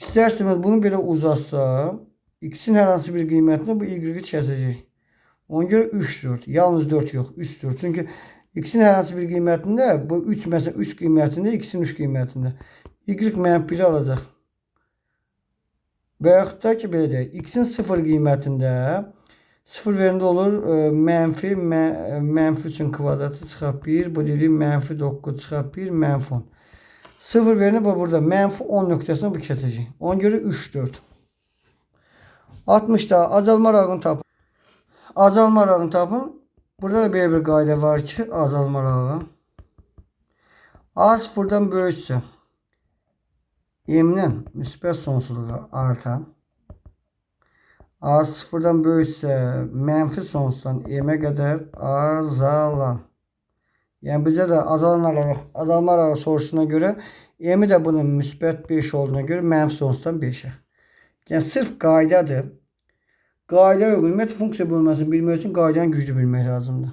İsterseniz bunu belə uzatsam, x'in hər hansı bir qiymətində bu y-i kəsəcək. Ona görə 3 4. Yalnız 4 yox, 3 4. Çünki x'in hər hansı bir qiymətində bu 3 məsələn 3 qiymətində, x'in 3 qiymətində. Y mənfi 1 alacaq. Və yaxud da ki belə deyək, x'in 0 qiymətində 0 verində olur mənfi 3'ün kvadratı çıxaq 1, bu dedik mənfi 9 çıxaq 1, mənfi 10. 0 verilib burada mənfi 10 nöqtəsində bu keçəcək. Ona görə 3 4. 60'da azalma aralığını tapın. Azalma aralığını tapın. Burada da belə bir qayda var ki, azalma aralığı. A sıfırdan böyüksə m'dən müsbət sonsuzluğa artan. A sıfırdan böyüksə mənfi sonsuzdan m'ə qədər azalan. Yəni bizə də azalma aralığı sorusuna görə m də bunun müsbət 5 olduğuna görə mənfi sonsuzdan 5'ə. Yəni sırf qaydadır. Qayda uyğun ümumiyyətlə funksiya bölməsini bilmək üçün qaydanı güclü bilmək lazımdır.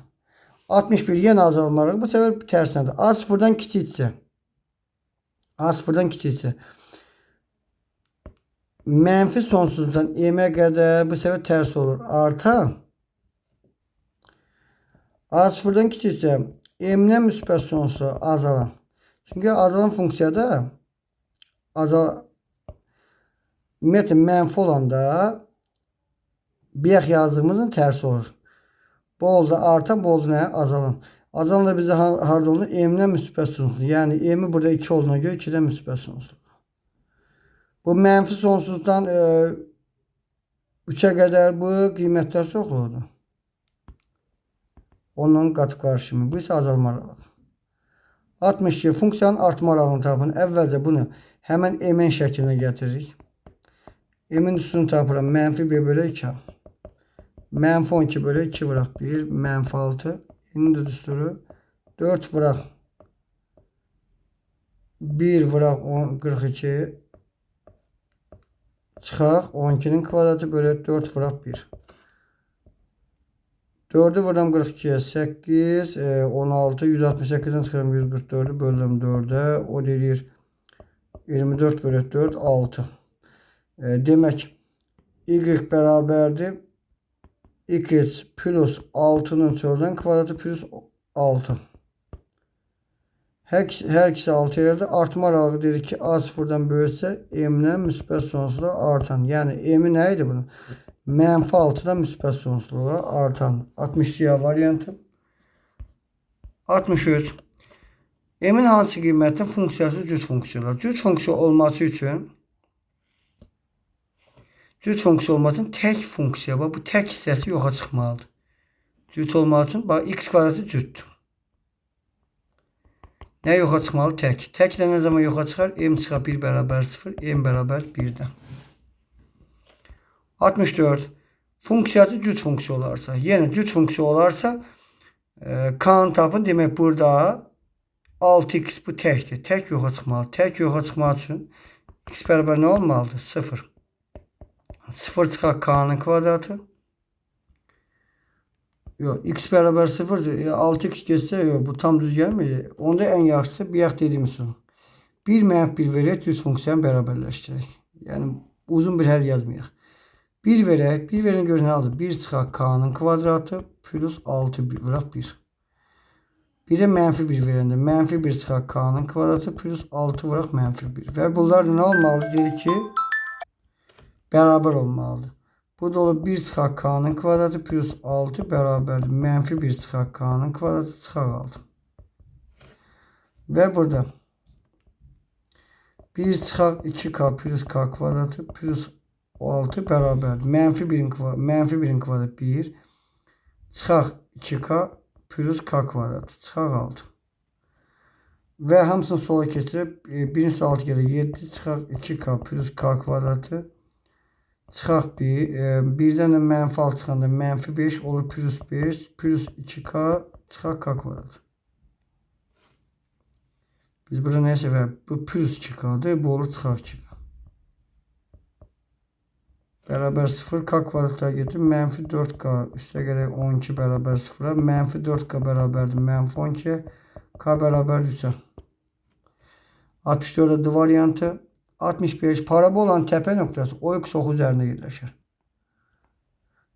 61 yenə azalma aralığı. Bu səfər tərsinədir. A sıfırdan kiçiksə mənfi sonsuzdan m'ə qədər bu səfər tərs olur. Artan. A sıfırdan kiçiksə m'dən müsbət sonsuza azalan. Çünki azalan funksiyada ümumiyyətlə mənfi olanda bayaq yazdığımızın tərsi olur. Bu oldu artan, bu oldu nə? Azalan. Azalan da bizə harda olur? M'dən müsbət sonsuz. Yəni m burada 2 olduğuna görə 2'dən müsbət sonsuz. Bu mənfi sonsuzdan 3'ə qədər bu qiymətlər çoxludur. Onun qatı qarşımı. Bu isə azalma aralığı. 62 funksiyanın artma aralığını tapın. Əvvəlcə bunu həmən m'in şəklinə gətiririk. M'in üstünü tapıram. Mənfi 1 bölü 2. Mənfi 12 bölü 2 vuraq 1. Mənfi 6. N'in də düsturu 4 vuraq 1 vuraq 42. Çıxaq 12'nin kvadratı bölü 4 vuraq 1. 4'ü vuram 42'ye 8, 16, 168'den çıkarım 144'ü böldüm 4'e. O deyir 24 bölü 4, 6. Demek y bərabərdir. X plus 6'nın çöldən kvadratı plus 6. Hər ikisi 6 yerdə. Artma aralığı dedik ki A sıfırdan böyüksə m'dən müsbət sonsuzluğa artan. Yəni m nə idi bunun? Mənfi 6'dan müsbət sonsuzluğa artan. 60'ya variantı. 63. M'in hansı qiymətli funksiyası cüt funksiyalar? Cüt funksiya olması üçün tək funksiya var. Bu tək hissəsi yoxa çıxmalıdır. Cüt olması üçün bax x kvadratı cütdür. Nə yoxa çıxmalı? Tək. Tək də nə zaman yoxa çıxar? M çıxar 1 bərabər 0, M bərabər 1'dən. 64. Funksiyası cüt funksiya olarsa. Yəni cüt funksiya olarsa K'nı tapın. Demək burada 6x bu təkdir. Tək yoxa çıxmalı. Tək yoxa çıxmaq üçün x bərabər nə olmalıdır? 0. 0 çıxar K'nın kvadratı. Yox, x bərabər 0'dır. 6x geçsə, yox, bu tam düz gəlmir. Onda ən yaxşısı bayaq dediyimiz üçün 1 mənfi 1 verək, cüt funksiyanı bərabərləşdirək. Yəni uzun bir həll yazmayaq. 1 verək, 1 verən görə nə alır? 1 çıxar K'nın kvadratı plus 6 vuraq 1. Bir də mənfi 1 verəndə mənfi 1 çıxar K'nın kvadratı plus 6 vuraq mənfi 1. Və bunlar nə olmalıdır? Dedik ki, bərabər olmalıdır. Bu da olur 1 çıxar K'nın kvadratı plus 6 bərabərdir. Mənfi 1 çıxar K'nın kvadratı çıxar 6. Və burada 1 çıxar 2K plus K kvadratı plus 6 bərabərdir. Mənfi 1'in kvadratı 1 çıxar 2K plus K kvadratı çıxar 6. Və hamısını sola keçirib 1'in üstü 6 gəlir 7 çıxar 2K plus K kvadratı çıxar 1. 1'dən də mənfi 6 çıxanda mənfi 5 olur plus 5 plus 2K çıxar K kvadratı. Biz burada neyse və bu plus 2K'dır. Bu olur çıxar 2K. Bərabər 0 K kvadratına getir. Mənfi 4K üstə gələk 12 bərabər 0'a. Mənfi 4K bərabərdir. Mənfi 12. K bərabər 3'ə. 64'də variantı. 65 parabolanın təpə nöqtəsi OX oxu üzərində yerləşir.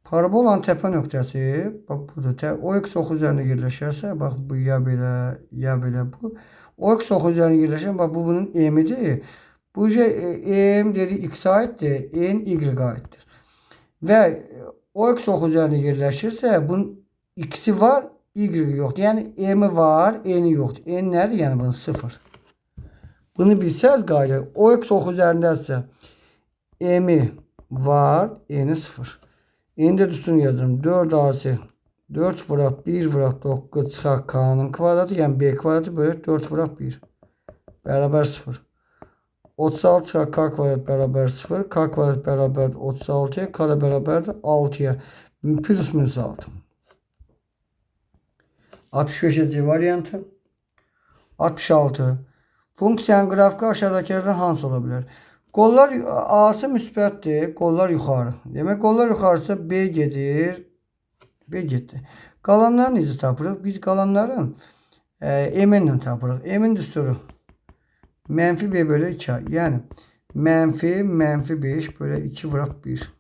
Parabolanın təpə nöqtəsi bax burada OX oxu üzərində yerləşərsə, bax bu ya belə bu. OX oxu üzərində yerləşən bax bu bunun m'dir. Bu m dedi x-ə aiddir, n y-ə aiddir. Və OX oxu üzərində yerləşirsə, bunun x-i var, y-i yoxdur. Yəni m-i var, n-i yoxdur. N nədir? Yəni bunun 0. Bunu bilsəz qayda, OX oxu üzərindəsə m-i var, n-i 0. N-də düzsün yazırım. 4ac 4 vuraq 1 vuraq 9 çıxar K'nın kvadratı, yəni b kvadratı bölək 4 vuraq 1 bərabər 0. 36 çıxar K kvadrat bərabər 0. K kvadrat bərabər 36'ya. K da bərabərdir 6'ya. Plus minus 6. 65'ci variantı. 66. Funksiyanın qrafiki aşağıdakilərdən hansı ola bilər? Qollar A'sı müsbətdir. Qollar yuxarı. Demək qollar yuxarısa B gedir. B getdi. Qalanları necə tapırıq? Biz qalanların M-ilə tapırıq. M-in düsturu mənfi B bölü 2. Yəni mənfi 5 bölü 2 vuraq 1.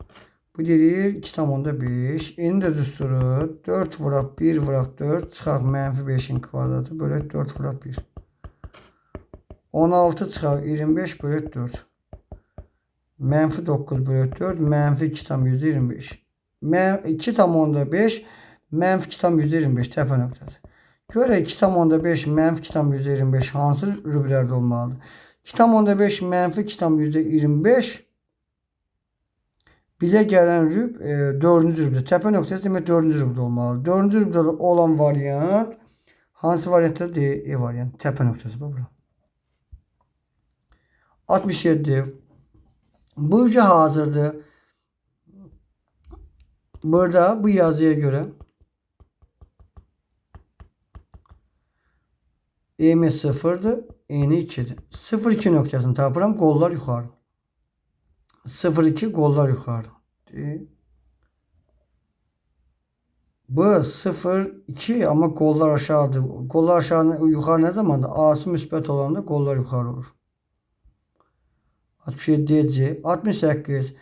Bu deyir 2,5. N'in də düsturu 4 vuraq 1 vuraq 4 çıxaq mənfi 5'in kvadratı bölü 4 vuraq 1. 16 çıxaq 25 bölü 4. Mənfi 9 bölü 4 mənfi 2,25. 2,5 mənfi 2,25 təpə nöqtəsi. Görək 2,5 mənfi 2,25 hansı rüblərdə olmalıdır? 2,5 mənfi 2,25 bizə gələn rüb 4-cü rübdə. Təpə nöqtəsi demək 4-cü rübdə olmalıdır. 4-cü rübdə olan variant hansı variantda deyil? E variant. Təpə nöqtəsi bu bura. 67. Bu ucu hazırdır. Burada bu yazıya göre M 0'dır, N 2'dir. 0,2 noktasını tapıram, qollar yuxarı. 0,2 qollar yuxarı. Bu 0,2 ama qollar aşağıdır. Qollar aşağı yuxarı nə zamandır? A'sı müsbət olanda qollar yuxarı olur. 67'ci. 68.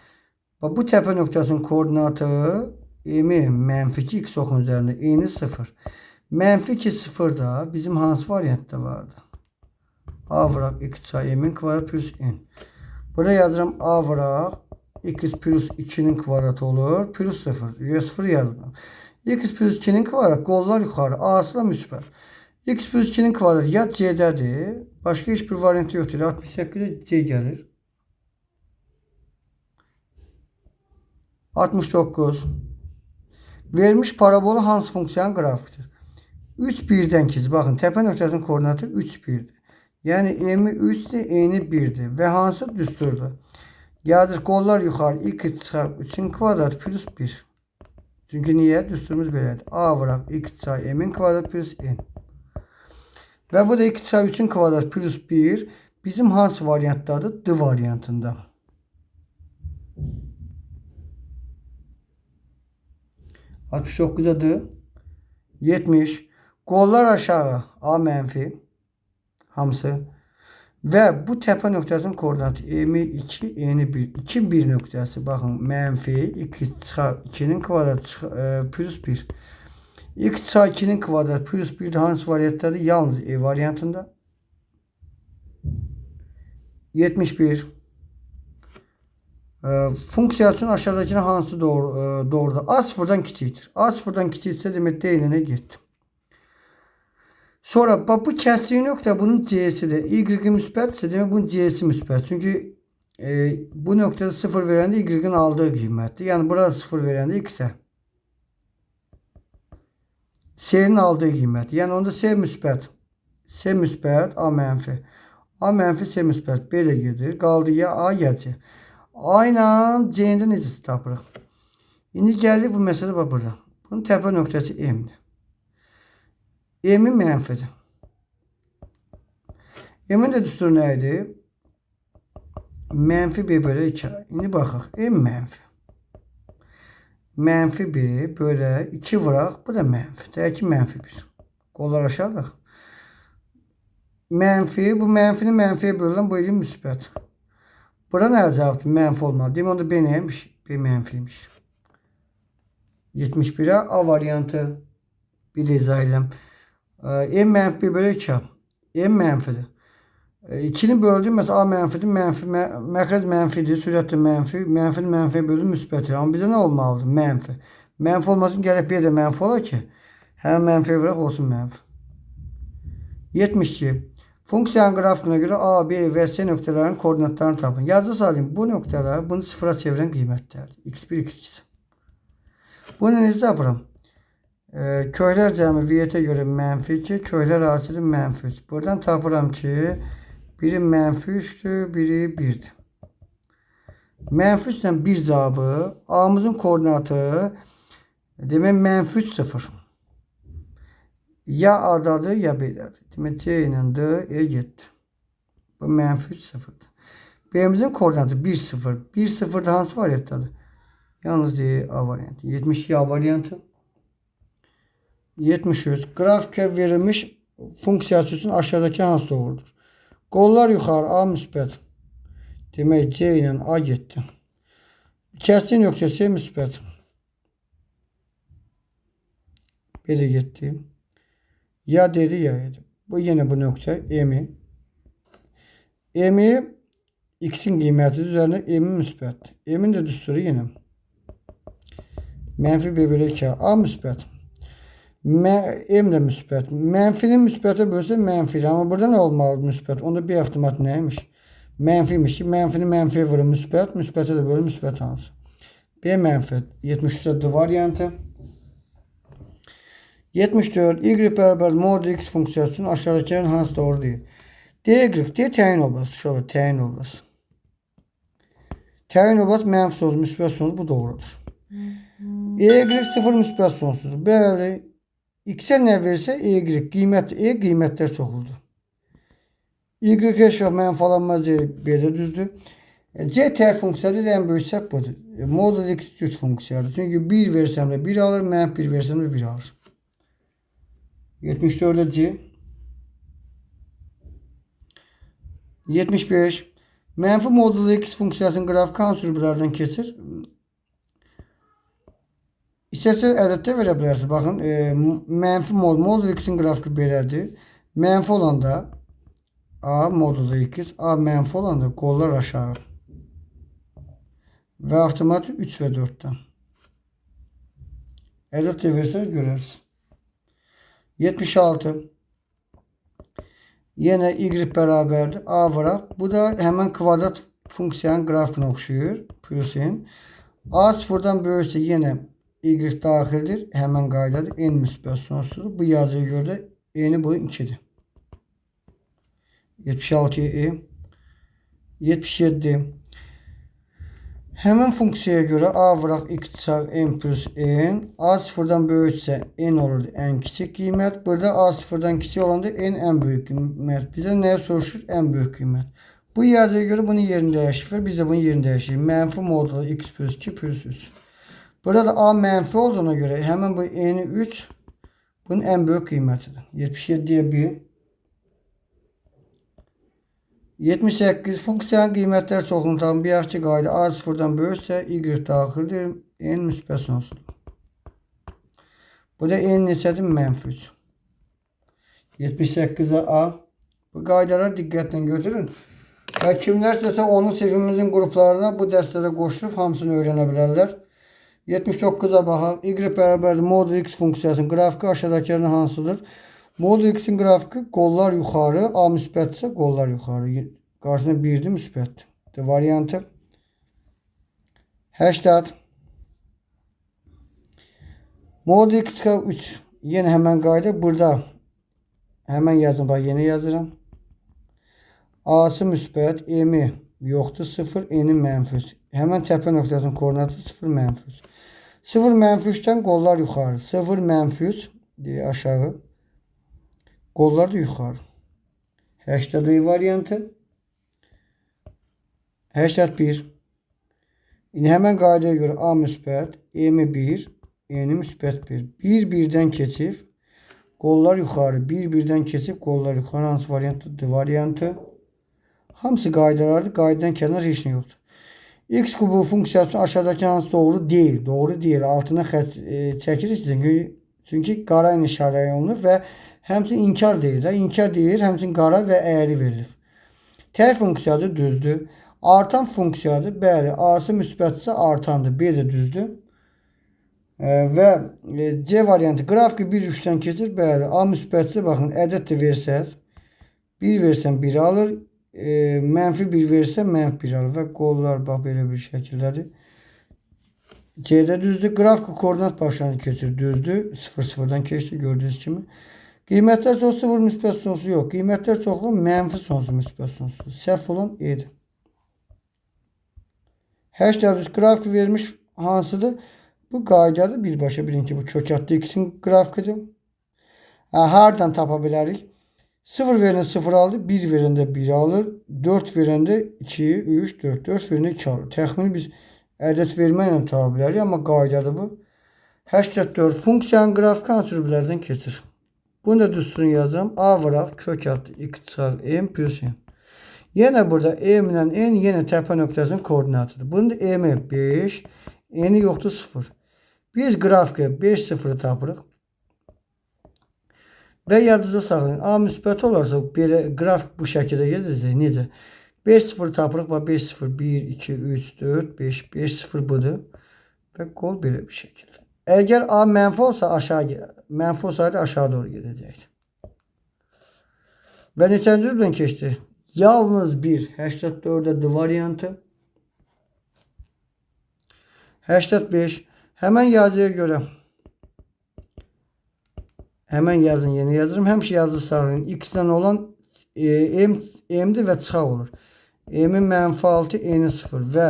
Bu təpə nöqtəsinin koordinatı m mənfi 2 x oxun üzərində n 0. Mənfi 2 0 da bizim hansı variantda vardı? A vuraq x çay m'in kvadratı plus n. Burada yazıram a vuraq x plus 2'nin kvadratı olur. Plus 0. 0 yazdım. X plus 2'nin kvadratı qollar yuxarı. A'sı da müsbət. X plus 2'nin kvadratı ya c'dədir. Başqa heç bir variantı yoxdur. 68'də c gəlir. 69. Vermiş parabola hansı funksiyanın qrafikidir? 3 1'dən keçir. Baxın, təpə nöqtəsinin koordinatı 3 1'dir. Yəni m 3'dir, n 1'dir və hansı düsturdur? Yazır qollar yuxarı 2 çıxar 3'ün kvadratı plus 1. Çünkü niye? Düsturumuz belədir. A vuraq x çay m'in kvadrat plus n. Və bu da 2 çay 3'ün kvadrat plus 1. Bizim hansı variantdadır? D variantında. 69'da D. 70. Qollar aşağı. A mənfi. Hamısı. Və bu təpə nöqtəsinin koordinatı M2, N1. 2, 1 nöqtəsi. Baxın, mənfi 2 çıxar 2'nin kvadratı plus 1. X çay 2'nin kvadratı plus 1 hansı variantdadır? Yalnız E variantında. 71. Funksiyasının aşağıdakine hansı doğrudur? A sıfırdan kiçikdir. A sıfırdan kiçiksə demək D-nə getdi. Sonra bak bu kestiği nokta bunun C'sidir. Y müsbətsə demək bunun C'si müsbət. Çünkü bu noktada 0 verəndə Y'nin aldığı qiymətdir. Yəni burada 0 verəndə X'ə. S'nin aldığı qiymət. Yəni onda S müsbət. S müsbət, A mənfi. A mənfi, S müsbət. B də gedir. Qaldı ya A ya C. A ilə C'ndə necə tapırıq? İndi gəldik bu məsələ bax burada. Bunun təpə nöqtəsi M'dir. M'in mənfidir. M'in də düsturu nə idi? Mənfi B bölü 2. İndi baxaq. M mənfi. Mənfi B bölü 2 vuraq. Bu da mənfi. Deyək ki, mənfi 1. Qollar aşağıdaq. Mənfi. Bu mənfini mənfiyə bölülən bu elin müsbət. Bura nə cavabdır? Mənfi olmalı. Deyim onda B neymiş? B mənfiymiş. 71'e A variantı. Bir de izah edelim. M mənfi B bölü 2. M mənfidir. 2'ni böldüm. Mesela A mənfidir. Məxrəc mənfidir. Sürət də mənfi. Mənfini mənfiyə bölüm müsbətdir. Amma bizə nə olmalıdır? Mənfi. Mənfi olmasın gərək B də mənfi ola ki, həm mənfiyə vuraq olsun mənfi. 72. Funksiyanın qrafikinə görə A, B və C nöqtələrinin koordinatlarını tapın. Yazı salayım. Bu nöqtələr bunu sıfıra çevirən qiymətlərdir. X1, X2. Bunu necə tapıram? Köylər cəmi V-ə görə mənfi 2, köylər hasili mənfi 3. Buradan tapıram ki, biri mənfi 3'dür, biri 1'dir. Mənfi 3'dən 1 cavabı, A'mızın koordinatı demək mənfi 3, 0. Ya A'dadır, ya B'dadır. Demək C ilə D, E getdi. Bu mənfi 3, 0'dır. B'mizin koordinatı 1, 0. 1, 0'da hansı variantdadır? Yalnız D, A variantı. 72 A variantı. 73. Grafikə verilmiş funksiyası üçün aşağıdakı hansı doğrudur? Qollar yuxarı A müsbət. Demək C ilə A getdi. Kəsdiyi nöqtə C müsbət. B də getdi. Ya dedi ya dedi. Bu yine bu nöqtə M'i. M'i X'in qiyməti üzərində M'i müsbətdir. M'in də düsturu yenə. Mənfi B bölü 2 A müsbət. M də müsbət. Mənfinin müsbətə bölsə mənfidir. Amma burada nə olmalıdır müsbət? Onda bir avtomat nəymiş? Mənfiymiş ki, mənfini mənfiyə vurur müsbət. Müsbətə də bölür müsbət hansı? B mənfi. 73'də variantı. 74. Y bərabər mod X funksiyasının aşağıdakilərin hansı doğru deyil? D təyin obası. Şöyle təyin obası. Təyin obası mənfi sonsuz, müsbət sonsuz. Bu doğrudur. Y 0 müsbət sonsuzdur. Bəli. X'e nə versə Y qiymət qiymətlər çoxuldur. Y heç vaxt mənfalanmaz B-də düzdür. C T funksiyası ən böyük səhv budur. Modul X cüt funksiyadır. Çünki 1 versəm də 1 alır, mənf 1 versəm də 1 alır. 74'də C. 75. Mənfi modulu X funksiyasının qrafiki hansı sürülərdən keçir? İstəsəz ədəddə verə bilərsiniz. Baxın, mənfi modul X'in qrafiki belədir. Mənfi olanda A modulu X, A mənfi olanda qollar aşağı. Və avtomatı 3 və 4'dən. Ədəddə versəz görərsiniz. 76. Yenə Y bərabərdir. A vuraq. Bu da həmən kvadrat funksiyanın qrafikinə oxşuyur. Plusin. A sıfırdan böyüksə yenə Y daxildir. Həmən qaydadır. N müsbət sonsuzdur. Bu yazıya görə N'in boyu 2'dir. 76'ya E. 77. Həmin funksiyaya görə a vuraq x çarpı n plus n. A sıfırdan böyüksə n olur ən kiçik qiymət. Burada a sıfırdan kiçik olanda n ən böyük qiymət. Bizə nəyə soruşur? Ən böyük qiymət. Bu yazıya görə bunun yerini dəyişir. Biz də bunun yerini dəyişirik. Mənfi modulu x plus 2 plus 3. Burada da a mənfi olduğuna görə həmin bu n-i 3 bunun ən böyük qiymətidir. 77'ye 1. 78 funksiyanın qiymətlər çoxluğunu tapın. Bir yaxşı qayda a sıfırdan böyüksə y daxildir. N müsbət sonsuzdur. Bu da n neçədir? Mənfi 3. 78'e a. Bu qaydaları diqqətlə götürün. Və kimlər istəsə onun sinifimizin qruplarına bu dərslərə qoşulub hamısını öyrənə bilərlər. 79'a baxaq. Y bərabərdir modul x funksiyasının qrafiki aşağıdakilərdən hansıdır? Modul x'in qrafiki qollar yuxarı, a müsbətsə qollar yuxarı. Qarşısında 1'dir müsbət. Variantı 80. Modul x 3. Yenə həmən qayda. Burada həmən yazın. Bax, yenə yazıram. A'sı müsbət, m yoxdur, 0, n-i mənfi 3. Həmən təpə nöqtəsinin koordinatı 0, mənfi 3. 0, mənfi 3'dən qollar yuxarı. 0, mənfi 3 deyə aşağı. Qollar da yuxarı. 80 variantı. 81. İndi həmən qaydaya görə a müsbət, m 1, n müsbət 1. 1 1'dən keçib qollar yuxarı. 1 1'dən keçib qollar yuxarı. Hansı variantdır? Variantı. Hamısı qaydalardır. Qaydadan kənar heç nə yoxdur. X kubu funksiyası aşağıdakı hansı doğru deyil. Doğru deyil. Altına xətt çəkirik. Çünki qara ilə işarə olunur və həmçinin inkar deyir. İnkar deyir, həmçinin qara və əyri verilir. T funksiyadır, düzdür. Artan funksiyadır. Bəli, A-sı müsbətsə artandır. B də düzdür. Və C variantı qrafiki 1-3'dən keçir. Bəli, A müsbətsə baxın, ədəd də versəz 1 versən 1 alır. Mənfi 1 versə mənfi 1 alır. Və qollar bax belə bir şəkildədir. C'də düzdür. Qrafiki koordinat başlanıcı keçir. Düzdür. 0-0'dan keçdi gördüyünüz kimi. Qiymətlər çoxlu 0 müsbət sonsuz yox. Qiymətlər çoxlu mənfi sonsuz müsbət sonsuz. Səhv olan E'dir. 83 qrafiki vermiş hansıdır? Bu qaydadır. Birbaşa bilin ki bu kökatlı x'in qrafikidir. Hardan tapa bilərik? 0 verəndə 0 aldı. 1 verəndə 1 alır. 4 verəndə 2, 3, 4. 4 verəndə 2 alır. Təxmini biz ədəd verməklə tapa bilərik. Amma qaydadır bu. 84 funksiyanın qrafiki hansı cümlələrdən keçir? Bunu da düsturunu yazıram. A vuraq kökatlı x çarpı m plus n. Yenə burada m ilə n yenə təpə nöqtəsinin koordinatıdır. Bunda m 5, n-i yoxdur 0. Biz qrafikə 5 0'ı tapırıq. Və yadınızda saxlayın. A müsbət olarsa belə qrafik bu şəkildə gedəcək. Necə? 5 0 tapırıq. 5 0 1 2 3 4 5 5 0 budur. Və qol belə bir şəkildə. Əgər A mənfi olsa aşağı, mənfi olsaydı aşağı doğru gedəcəkdir. Və neçənci cümlədən keçdi? Yalnız bir 84'də variantı. 85. Həmən yazıya görə həmən yazın yeni yazırım. Həmişə yazı sağlayın. X-dən olan m'dir və çıxaq olur. M-in mənfi 6, n-i 0 və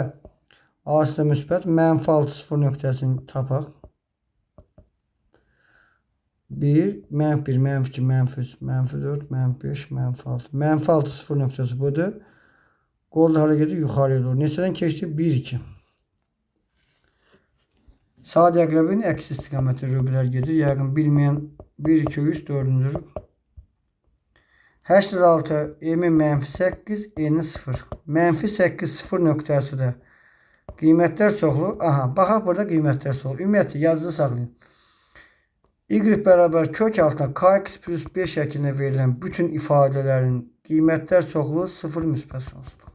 A-sı müsbət mənfi 6 0 nöqtəsini tapaq. 1, mənfi 1, mənfi 2, mənfi 3, mənfi 4, mənfi 5, mənfi 6. Mənfi 6 0 nöqtəsi budur. Qol da hara gedir? Yuxarıya doğru. Neçədən keçdi? 1, 2. Sağ diaqrafın əks istiqaməti rüblər gedir. Yəqin bilməyən 1, 2, 3, 4-cü. 86, m mənfi 8, n 0. Mənfi 8, 0 nöqtəsi də qiymətlər çoxlu. Aha, baxaq burada qiymətlər çoxlu. Ümumiyyətlə yazıda saxlayın. Y bərabər kök altına kx plus 5 şəklində verilən bütün ifadələrin qiymətlər çoxluğu 0 müsbət sonsuzdur.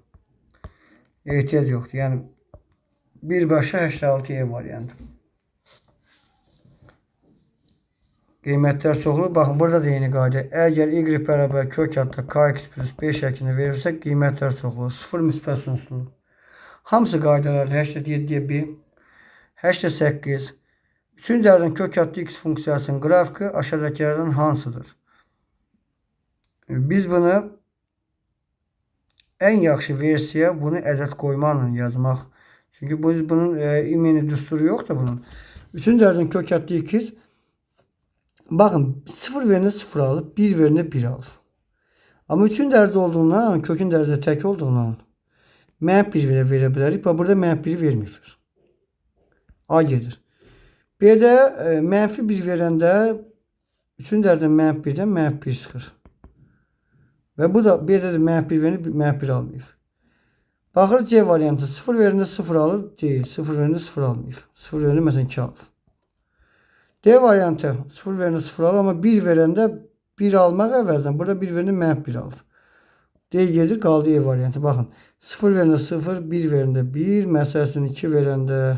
Ehtiyac yoxdur. Yəni birbaşa 86 variantı. Qiymətlər çoxluğu. Baxın burada da yeni qayda. Əgər y bərabər kök altına kx plus 5 şəklində verilirsə qiymətlər çoxluğu 0 müsbət sonsuzdur. Hamısı qaydalardır. 87'ye 1, 88. Üçüncü dərdən kökatlı x funksiyasının qrafiki aşağıdakilərdən hansıdır? Biz bunu ən yaxşı versiya bunu ədəd qoymaqla yazmaq Çünkü bunun imeni düsturu yok da bunun. 3-cü dərəcənin kök ətli 2. Bakın 0 verine 0 alıp 1 verine 1 alır. Ama 3-cü dərəcə olduğundan, kökün dərəcə tek olduğundan -1 verə bilərik. Burada -1 vermir. A gedir. B'də -1 verəndə 3-cü dərəcədən -1-dən -1 çıxır. Və bu da B'də də -1 verəndə -1 almayıb. Baxır C variantı 0 verəndə 0 alır, deyil. 0 verəndə 0 almayıb. 0 verəndə məsələn 2 alır. D variantı 0 verəndə 0 alır, amma 1 verəndə 1 almaq əvəzdən burada 1 verəndə -1 alır. D gedir, qaldı E variantı. Baxın 0 verəndə 0, 1 verəndə 1, məsəl üçün 2 verəndə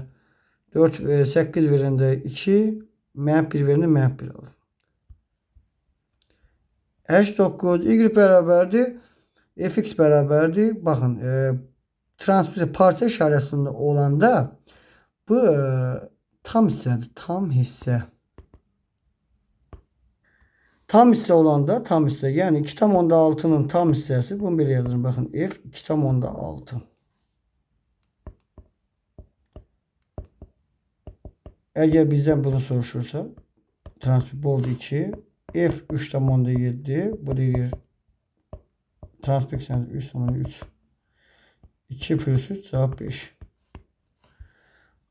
4, 8 verəndə 2, -1 verəndə -1 alır. H9 Y bərabərdir. Fx bərabərdir. Baxın transpozisiya parça işarəsində olanda bu tam hissədir. Tam hissə. Tam hissə olanda tam hissə. Yəni 2/6'nın tam hissəsi. Bunu belə yazırım. Baxın f 2/6. Əgər bizdən bunu soruşursa transpozisiya oldu 2. F 3/7. Bu deyir transpozisiya 3/3. 2 plus 3 cevap 5.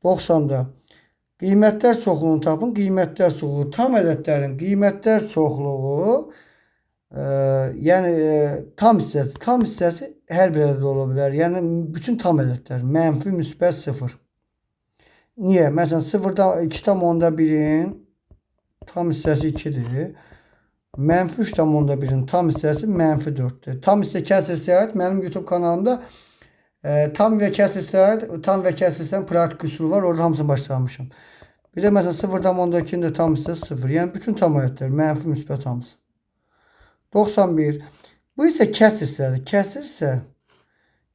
90'da qiymətlər çoxluğunu tapın. Qiymətlər çoxluğu tam ədədlərin qiymətlər çoxluğu yəni tam hissəsi. Tam hissəsi hər bir ədəd ola bilər. Yəni bütün tam ədədlər. Mənfi, müsbət 0. Niyə? Məsələn 2/1'in tam hissəsi 2'dir. Mənfi 3/1'in tam hissəsi -4'dür. Tam hissə kəsrə aid mənim YouTube kanalımda tam ve kəsrsən pratik üsulu var. Orada hamısını başlamışım. Bir de mesela 0/2'nin de tam hissəsi 0. Yəni bütün tam ədədlər mənfi, müsbət hamısı. 91. Bu isə kəsr hissədir. Kəsr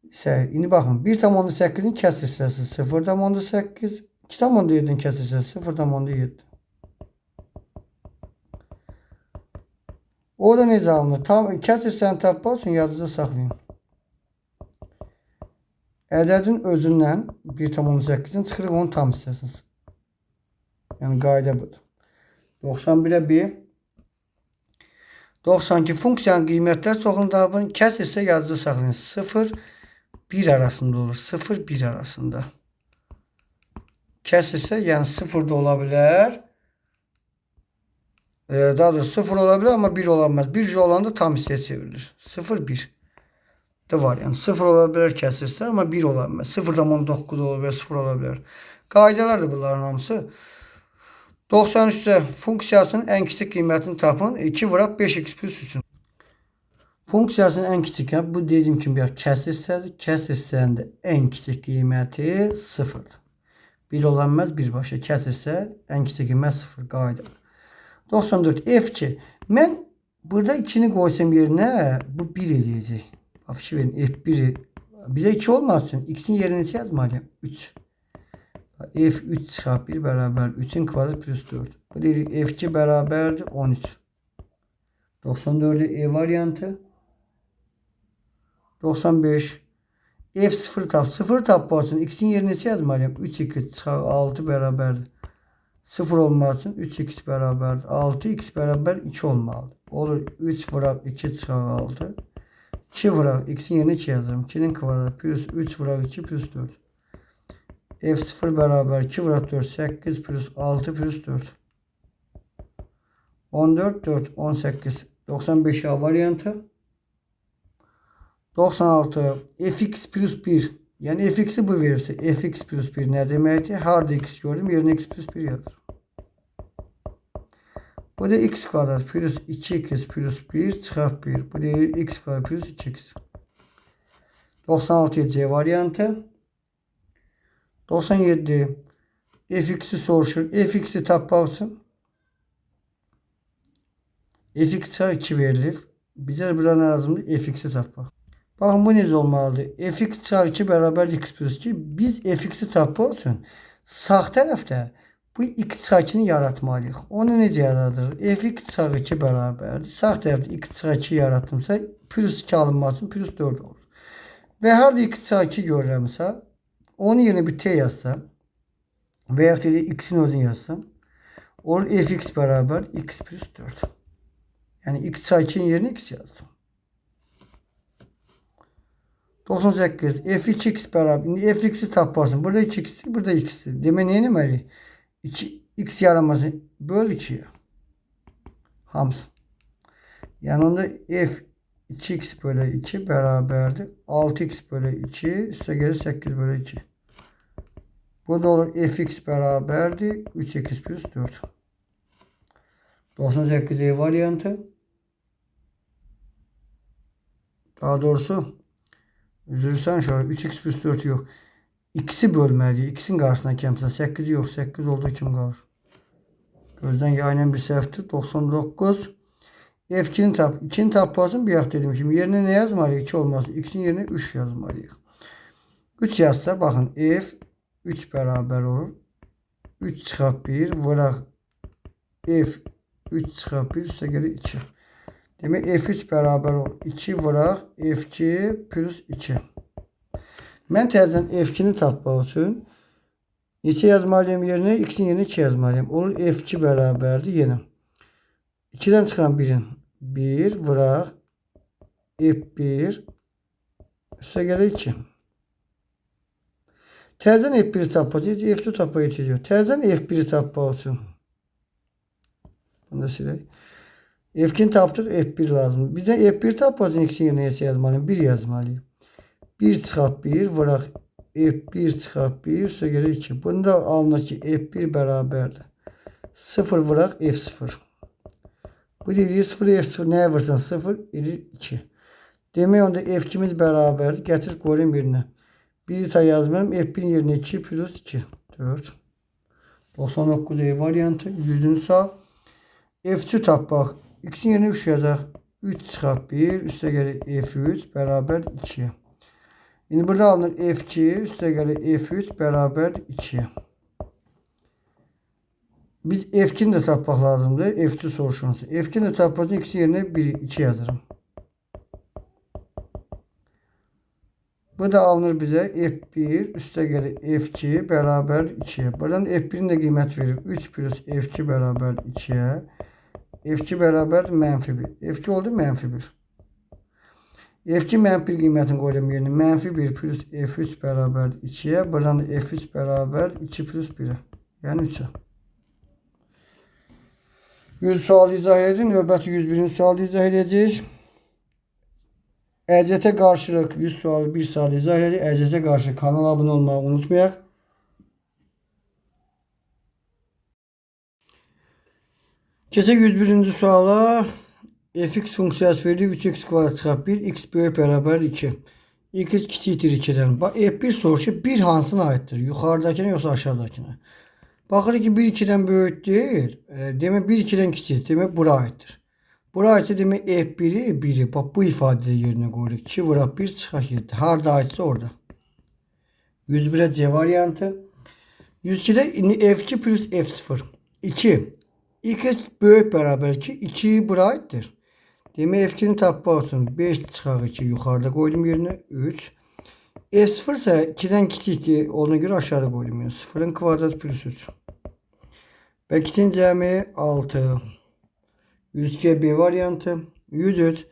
isə indi baxın 1/8'in kəsr hissəsi 0/8, 2/7'in kəsr hissəsi 0/7. O da necə alınır? Tam kəsr hissəni tapmaq üçün yadınızda saxlayın. Ədədin özündən 1/8'in çıxırıq onun tam hissəsini. Yəni qayda budur. 91'ə 1. 92 funksiyanın qiymətlər çoxluğunu tapın. Kəsr hissə yazıda saxlayın. 0 1 arasında olur. 0 1 arasında. Kəsr hissə yəni 0 da ola bilər. Daha doğrusu 0 ola bilər amma 1 olamaz. 1 olanda tam hissəyə çevrilir. 0 1 da var. Yəni 0 ola bilər kəsr hissə amma 1 ola bilməz. 0/9 ola bilər, 0 ola bilər. Qaydalardır bunların hamısı. 93'te funksiyasının en kiçik qiymətini tapın. 2 vuraq 5x plus 3'ün. Funksiyasının en kiçik, bu dediyim kimi bir kəsr hissədir. Kəsr hissənin də en kiçik qiyməti 0'dır. 1 ola bilməz birbaşa. Kəsr hissə en kiçik qiymət 0 qaydadır. 94 f2. Mən burada 2'ni qoysam yerinə bu 1 edəcək. Fikir verin f1 bizə 2 olmaz üçün x'in yerinə neçə yazmalıyam? 3. F3 çıxar 1 bərabər 3'ün kvadrat plus 4. Bu deyir F2 bərabərdir 13. 94'də E variantı. 95. F0 tap. 0 tapmaq üçün x'in yerinə neçə yazmalıyam? 3x çıxar 6 bərabərdir. 0 olmaq üçün 3x bərabərdir. 6x bərabər 2 olmalıdır. Olur 3 vuraq 2 çıxar 6. 2 vuraq x'in yerinə 2 yazırım. 2'nin kvadratı plus 3 vuraq 2 plus 4. F0 beraber 2 vuraq 4 8 plus 6 plus 4. 14 4 18 95 A variantı. 96 fx plus 1. Yani fx'i bu verirse fx plus 1 ne demekti? Harda x gördüm yerine x plus 1 yazır. Bu da x kvadrat plus 2x plus 1 çıxar 1. Bu da x kvadrat plus 2x. 96 C variantı. 97 fx'i soruşur. Fx'i tapmaq üçün fx çıxar 2 verilir. Bizə burada nə lazımdır? Fx'i tapmaq. Baxın bu necə olmalıdır? Fx çıxar 2 bərabər x plus 2. Biz fx'i tapmaq üçün sağ tərəfdə bu x çıxar 2'ni yaratmalıyıq. Onu necə yaradır? Fx çıxar 2 bərabərdir. Sağ tərəfdə x çıxar 2 yaratdımsa plus 2 alınmaq üçün plus 4 olur. Və harada x çıxar 2 görürəmsə onun yerine bir t yazsam veya x'in özünü yazsam olur fx beraber x plus 4. Yani x çarpı yerine x yazdım. 98 f2x beraber. Şimdi fx'i tapasın. Burada 2x'i, burada x'i. Demek neyini meri? 2x yaraması böl 2'ye. Hamsı. Yani onda f 2x bölü 2 beraberdir. 6x bölü 2 üste gelir 8 bölü 2. Bu da olur fx beraberdir. 3x plus 4. 98 varyantı. Daha doğrusu üzülürsen şöyle 3x plus 4 yok. X'i bölmeli. X'in karşısına kemse 8 yok. 8 oldu kim kalır? Gözden aynen bir sefti. 99. F2'nin tap. 2'nin tapasını bir yak dedim. Şimdi yerine ne yazmalıyız? 2 olmaz. X'in yerine 3 yazmalıyız. 3 yazsa bakın F 3 beraber olur. 3 çıkıp 1 bırak F 3 çıkıp 1 üstə gelir 2. Demek F3 beraber olur. 2 bırak F2 plus 2. Ben təzədən F2'ni tapmaq üçün neçə yazmalıyım yerine? X'in yerine 2 yazmalıyım. Olur F2 beraberdir yine. 2'den çıkan 1'in 1 bırak F1 üstə gelir 2. Təzədən F1'i tapmaq üçün F2 tapmaq yetişiyor. Təzədən F1'i tapmaq üçün bunu da silək. F2'ni tapdık F1 lazım. Bizden F1 tapmaq üçün X'in yerine neçə yazmalıyım? 1 yazmalıyım. 1 çıxaq 1 bırak F1 çıxaq 1 üstə gelir 2. Bunda alınır ki F1 beraberdir. 0 bırak F0. Bu deyir 0 F0 neye vursan 0 2. Demək onda F2'miz beraberdir. Gətir koyayım birine. 1'i ta yazmayalım. F1'in yerine 2 plus 2. 4. 99 varyantı. 100'ünü sağ. F3 tapaq. X'in yerine 3 yazaq. 3 çıxaq 1 üstə gelir F3 beraber 2. Şimdi burada alınır F2 üstə gelir F3 beraber 2. Biz F2'ni de tapmaq lazımdır. F2 soruşunuz. F2'ni de tapmaq X'in yerine 1 2 yazırım. Bu da alınır bize F1 üstə gelir F2 beraber 2. Buradan F1'in de kıymet verir. 3 plus F2 beraber 2'ye. F2 beraber mənfi 1. F2 oldu mənfi 1. F2 mənfi 1 qiymətini qoyuram yerine. Mənfi 1 plus F3 beraber 2'ye. Buradan da F3 beraber 2 plus 1'e. Yani 3'e. 100 sual izah edin. Növbəti 101. sualı izah edəcək. Əziyyətə qarşılıq 100 sualı 1 saat izah edəcək. Əziyyətə qarşı kanala abunə olmağı unutmayaq. Keçək 101. suala. Fx funksiyası verilir. 3x kvadrat çıxaq 1. X böyük beraber 2. X kiçikdir 2'den. Bak F1 soruşu 1 hansına aittir? Yuxarıdakine yoksa aşağıdakine? Bakır ki 1 2'den büyük değil. Demek 1 2'den kiçik. Demek bura aittir. Bura aitse demek F1'i 1'i. Bak bu ifadeyi yerine koyduk. 2 bırak 1 çıxaq 7. Harda aitse orada. 101'e C varyantı. 102'de F2 plus F0. 2. X böyük beraber 2. 2 bura aittir. Demek F2'ni tapmaq üçün 5 çıxaq 2 yukarıda koydum yerine 3. S0 ise 2'den kiçikdir. Ona göre aşağıda koydum. Yani 0'ın kvadratı plus 3. Ve 2'nin cəmi 6. 102 B varyantı. 103.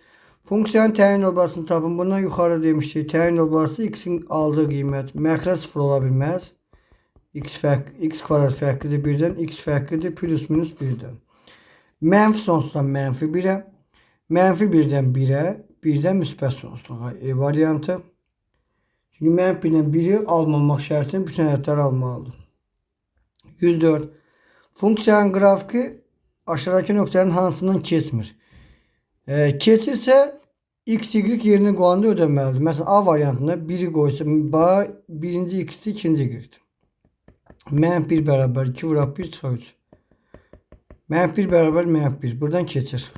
Fonksiyanın təyin olmasını tapın. Bundan yukarıda demiştik. Təyin olması x'in aldığı qiymət. Məxrəc 0 ola bilməz. X kvadrat fərqlidir 1'den. X fərqlidir plus minus 1'den. Mənfi sonsuzdan mənfi 1'e. Mənfi 1'den 1'e. 1'den müsbət sonsuzluğa. E varyantı. Çünkü mənfilə 1'i almamaq şərtini bütün ədədləri almalıdır. 104. Funksiyanın qrafiki aşağıdaki nöqtələrin hansından keçmir? Keçirsə x, y yerine qoyanda ödəməlidir. Məsələn, A variantında 1'i qoysa, birinci x'dir, ikinci y''dir. Mənfi 1 beraber 2 vuraq 1 çıxaq 3. Mənfi 1 beraber mənfi 1. Buradan keçir.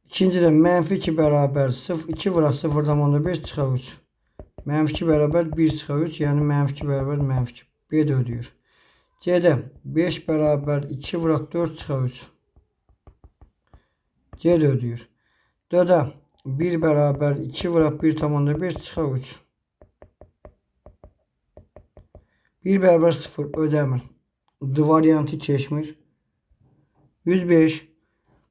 İkinciden mənfi 2 beraber 0, 2 vuraq 0'dan onda 5 çıxaq 3. Mənfi 2 beraber 1 çıxaq 3. Yani mənfi 2 beraber mənfi 2. B de ödüyor. C'de 5 beraber 2 vuraq 4 çıxaq 3. C de ödüyor. D'de 1 beraber 2 vuraq 1 tam onda 5 çıxaq 3. 1 beraber 0 ödemir. D variantı keçmir. 105.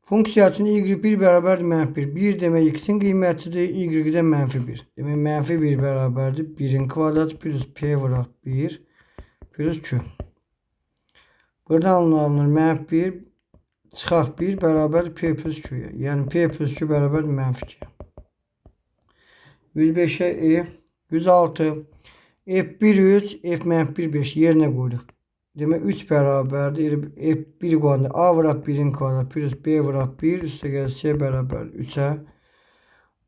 Funksiya üçün y 1 bərabərdir -1. 1 demək x-in qiymətidir, y də -1. Demək -1 bərabərdir 1-in kvadratı plus p vuraq 1 plus q. Buradan alınır -1 çıxaq 1 bərabər p plus q-ya. Yəni p plus q bərabərdir -2. 105'e e. 106. F1 3, F -1 5 yerine qoyduq. Demək 3 bərabərdir. F1 qoyanda A vuraq 1'in kvadratı plus B vuraq 1 üstə gəlir C bərabər 3'ə.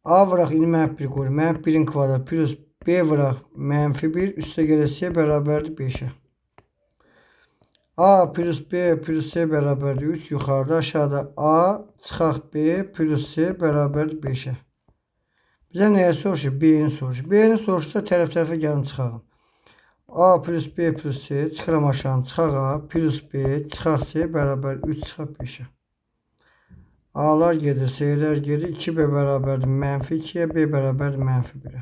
A vuraq indi -1 qoyuruq. -1'in kvadratı plus B vuraq -1 üstə gəlir C bərabərdir 5'ə. A plus B plus C bərabərdir 3. Yuxarıda aşağıda A çıxaq B plus C bərabərdir 5'ə. Bizə nəyə soruşur? B'ni soruşur. B'ni soruşsa tərəf-tərəfə gəlin çıxaq. A plus B plus C çıxıram aşağı çıxaq A plus B çıxaq C bərabər 3 çıxaq 5'ə. A'lar gedir, C'lər gedir. 2B bərabərdir -2'yə, B bərabərdir -1'ə.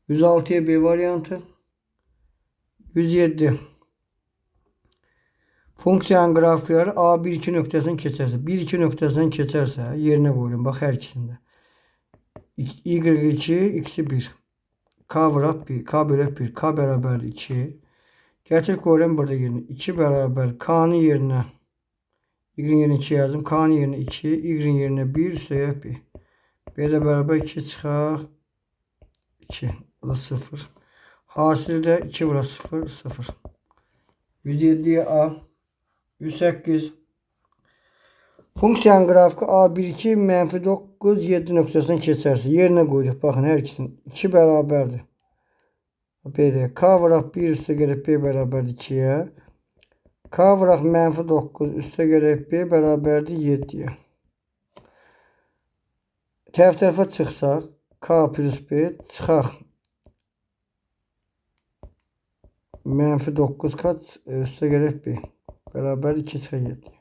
106'ya B variantı. 107. Funksiyanın qrafikləri A1-2 nöqtəsindən keçərsə, 1-2 nöqtəsindən keçərsə, yerinə qoyulun. Bax, hər ikisində. Y2, x1. K vuraq 1, K bölək 1, K bərabər 2. Gətir qoyuram burada yerinə. 2 bərabər K'nın yerinə. Y-in yerinə 2 yazdım. K'nın yerinə 2, Y-in yerinə 1, üstəyə 1. B də bərabər 2 çıxaq 2. O da 0. Hasildə 2 vuraq 0, 0. 107'ye A. 108. Funksiyanın qrafiki A1-2 -9 7 nöqtəsindən keçərsə, yerinə qoyduq. Baxın, hər ikisinin 2 bərabərdir. Belə K vuraq 1 üstə gələk B bərabərdir 2'yə. K vuraq -9 üstə gələk B bərabərdir 7'yə. Tərəf-tərəfə çıxsaq, K plus B çıxaq -9 kat üstə gələk B bərabər 2 çıxaq 7'yə.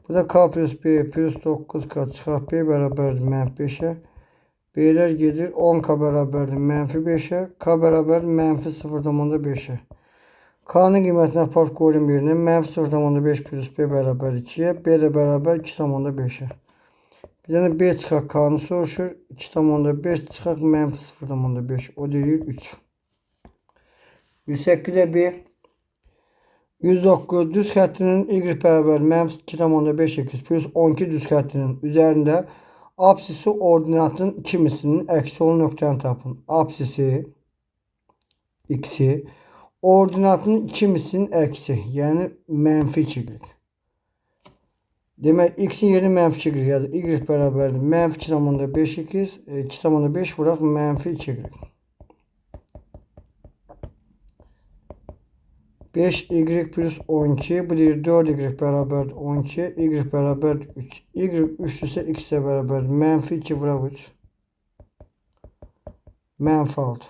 Bu da K plus B plus 9 kat çıxaq B bərabərdir -5'ə. B'lər gedir 10K bərabərdir -5'ə. K bərabərdir -0,5'ə. K'nın qiymətinə aparıb qoyulum yerinə. -0,5 plus B bərabər 2'yə. B də bərabər 2,5'ə. Bir dənə B çıxaq K'nı soruşur. 2,5 çıxaq -0,5. O deyir 3. 108'e B. 109 düz xəttinin y bərabər -2,5x plus 12 düz xəttinin üzərində apsisi ordinatın 2 mislinin əksi olan nöqtəni tapın. Apsisi x-i ordinatın 2 mislinin əksi, yəni -2y. Demək x-in yeri -2y yazır. Y bərabərdir -2,5x 2,5 vuraq -2y. 5y plus 12. Bu deyir 4y bərabərdir 12. Y bərabərdir 3. Y 3 ise x də bərabərdir. -2 vuraq 3. -6.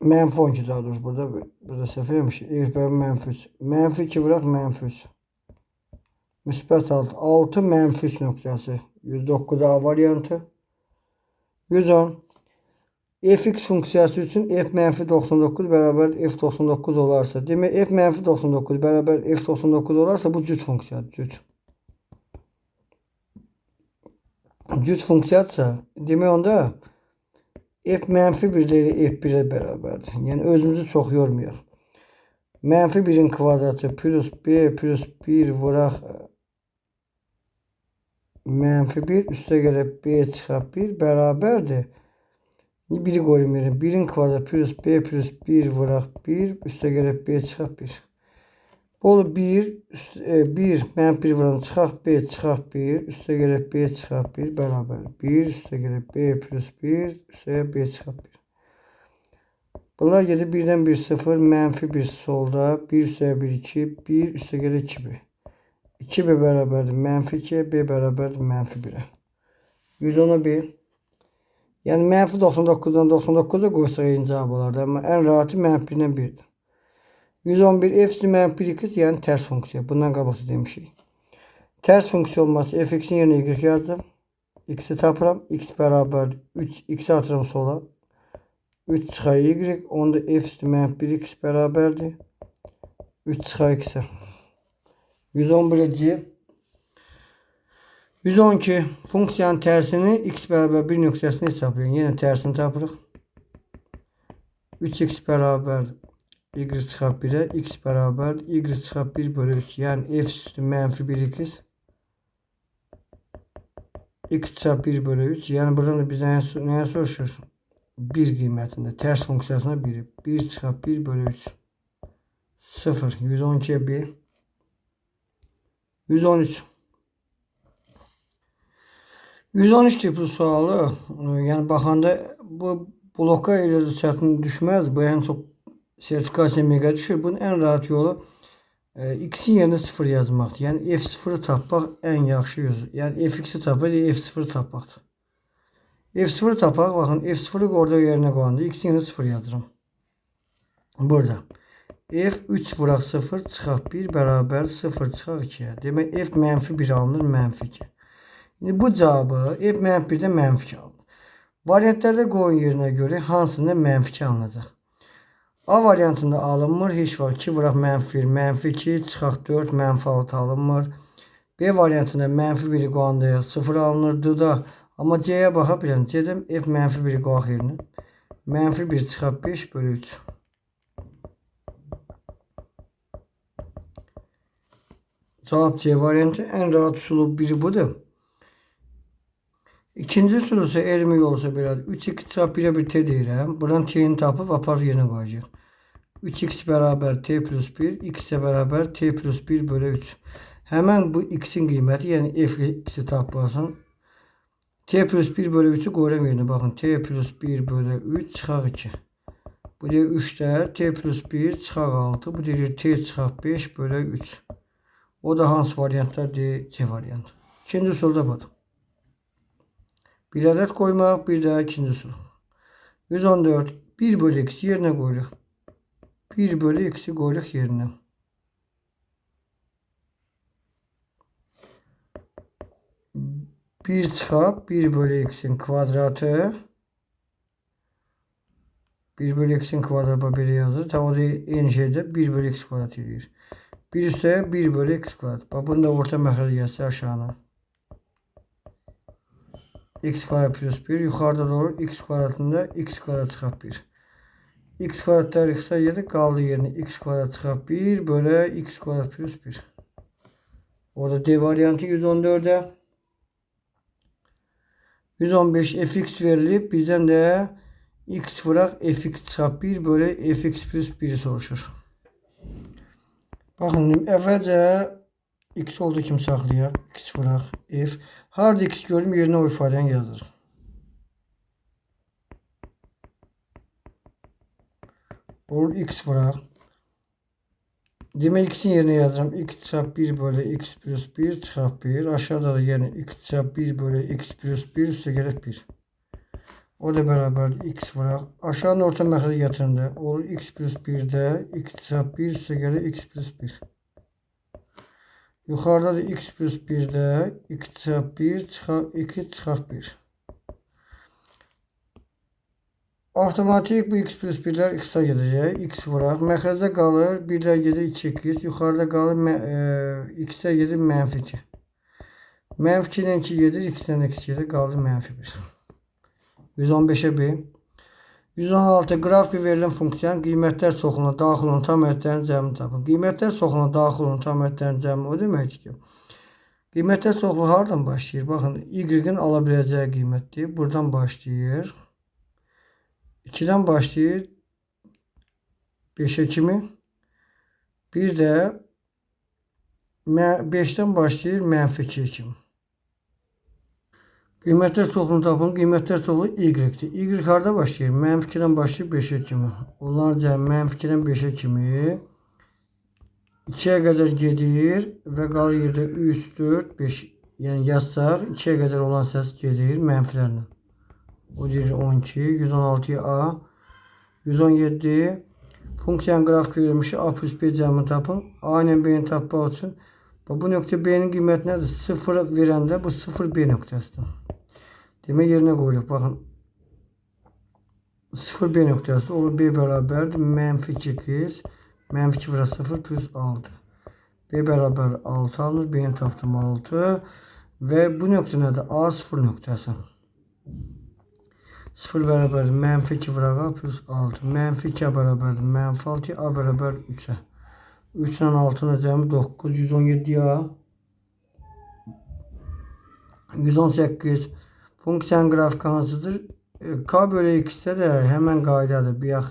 -12 daha doğrusu burada səhv etmiş. Y bərabər -3. -2 vuraq -3. Müsbət 6. 6 -3 nöqtəsi. 109 A variantı. 110. Fx funksiyası üçün f -99 bərabər f99 olarsa, demək f -99 bərabər f99 olarsa bu cüt funksiyadır. Cüt funksiyadırsa, demək onda f -1 deyil f1'ə bərabərdir. Yəni özümüzü çox yormayaq. -1'in kvadratı plus b plus 1 vuraq -1 üstə gələk b çıxaq 1 bərabərdir. Biri qoyum yerinə. 1'in kvadratı plus b plus 1 vuraq 1 üstə gələk b çıxaq 1. Bolu 1 -1 vuran çıxaq b çıxaq 1 üstə gələk b çıxaq 1 bərabər. 1 üstə gələk b plus 1 üstə gələk b çıxaq 1. Bunlar gedir 1'dən 1 0 -1 solda 1 üstə 1 2 1 üstə gələk 2b. 2b bərabərdir -2'ye, b bərabərdir -1'ə. 110'a b. Yəni -99'dan 99'a qoysaq eyni cavab olardı. Amma ən rahatı -1'dən 1'dir. 111 f üstü -1x yəni tərs funksiya. Bundan qabaq demişik. Tərs funksiya olması fx'in yerinə y yazdım. x'i tapıram. X bərabər 3. X'i atıram sola. 3 çıxa y. Onda f üstü mənfi 1x bərabərdir. 3 çıxa x'e. 111. 112. Funksiyanın tərsini x bərabər 1 nöqtəsini hesablayın. Yenə tərsini tapırıq. 3x bərabər y çıxa 1'ə. X bərabər y çıxa 1 bölü 3. Yəni f üstü mənfi 1x. X çıxa 1 bölü 3. Yəni buradan da bizdən nəyə soruşur? 1 qiymətində. Tərs funksiyasına 1. 1 çıxa 1 bölü 3. 0. 112'ye 1. 113. 113 tipli sualı, yəni baxanda bu bloka elə çətin düşməz. Bu ən çox sertifikasiya mega düşür. Bunun ən rahat yolu x'in yerinə 0 yazmaqdır. Yəni f0'ı tapmaq ən yaxşı yolu. Yəni f2'i tapaq, f0'ı tapmaqdır. f0'ı tapaq, baxın f0'ı orada yerinə qoyanda x'in yerinə 0 yazıram. Burada f3 vuraq 0 çıxaq 1 bərabər 0 çıxaq 2'yə. Demək f mənfi 1 alınır, mənfi 2. İndi bu cavabı f mənfi 1'də mənfi 2 alınır. Variantlarda qoyun yerinə görə hansında mənfi 2 alınacaq? A variantında alınmır, heç var. 2 vuraq mənfi 1, mənfi 2 çıxaq 4, mənfi 6 alınmır. B variantında mənfi 1'i qoyanda 0 alınır. D-da. Amma C'yə baxa bilən. C'də f mənfi 1'i qoyaq yerinə. Mənfi 1 çıxaq 5 bölü 3. Cevap C variantı. En rahat üsulu biri budur. İkinci üsulu ise elmi olsa belə 3x çıxaq 1'ə 1 t deyirəm. Buradan t'ni tapıb apar yerinə qoyacaq. 3x bərabər t plus 1, x də bərabər t plus 1 bölü 3. Həmən bu x'in qiyməti, yəni f-i tapmasın. T plus 1 bölü 3'ü qoyuram yerinə. Baxın, t plus 1 bölü 3 çıxaq 2. Bu deyir 3'də t plus 1 çıxaq 6. Bu deyir t çıxaq 5 bölü 3. O da hansı variantlar? C variantı. İkinci soruda bakın. Bir adet koymak, bir daha ikinci soru. 114. 1 bölü x yerine koyduk. 1 bölü x'i koyduk yerine. Bir çıxab 1 bölü x'in kvadratı. 1 bölü x'in kvadratı belə yazır. Ta o da eyni şeydə 1 bölü x kvadrat edir. Bir üstə 1 bölü x kvadrat. Bax, bunu da orta məxrəc gəlsə aşağına. X kvadrat plus 1. Yuxarıda doğru x kvadratında x kvadrat çıxaq 1. X kvadratlar x'ə yedik. Qaldı yerinə x kvadrat çıxaq 1 bölü x kvadrat plus 1. O da D variantı 114'e. 115 fx verilip bizden de x vuraq fx çıxaq 1 bölü fx plus 1'i soruşur. Baxın, əvvəlcə x olduğu kimi saxlayaq. X vuraq f. Harada x görüm yerinə o ifadəni yazırıq. Olur x vuraq. Demək x'in yerinə yazıram. X çıxaq 1 bölü x plus 1 çıxaq 1. Aşağıda da yəni x çıxaq 1 bölü x plus 1 üstə gələk 1. O da bərabər x vuraq. Aşağının orta məxrəci gətirəndə olur x plus 1'də x çıxaq 1 üstə gələk x plus 1. Yuxarıda da x plus 1'də x çıxaq 1 çıxaq 2 çıxaq 1. Avtomatik bu x plus 1'lər x'a gedəcək. X vuraq. Məxrəcə qalır. 1'lər gedir 2x. Yuxarıda qalır x'ə gedir mənfi 2. Mənfi 2 ilə 2 gedir. X'dən x gedir. Qaldı mənfi 1. 115'e B. 116 qrafiki verilən funksiyanın qiymətlər çoxluğuna daxil olan tam ədədlərin cəmini tapın. Qiymətlər çoxluğuna daxil olan tam ədədlərin cəmi o deməkdir ki, qiymətlər çoxluğu hardan başlayır? Baxın, y-in ala biləcəyi qiymətdir. Buradan başlayır. 2'den başlayır 5'e kimi. Bir de 5'ten başlayır mənfi 2'ye kimi. Qiymətlər çoxluğunu tapın. Qiymətlər çoxluğu y-dir. Y harada başlayır? Mənfi 2'den başlayır 5'e kimi. Onlar cəmi mənfi 2'den 5'e kimi 2'ye qədər gedir və qalır yerdə 3, 4, 5. Yəni yazsaq 2'ye qədər olan səs gedir mənfilərlə. O deyir 12, 116'ya A, 117 funksiyanın qrafiki verilmiş A plus B cəmini tapın. A ilə B'ni tapmaq üçün bu nöqtə B'nin qiyməti nədir? 0 verəndə bu 0 B nöqtəsidir. Demek yerine koyduk. Bakın 0 B noktası olur. B beraberdir. Menfi 2x. Menfi 2 burası 0 plus 6. B beraber 6 alınır. B'nin taptım 6. Ve bu nokta nedir? A 0 noktası. 0 beraber menfi 2 bırak A plus 6. Menfi 2 beraber menfi 6. A beraber 3'e. 3'den 6'nın cəmi 9. 117 ya. 118. Funksiyanın qrafiki hansıdır? K bölü x'də də hemen qaydadır. Bir yax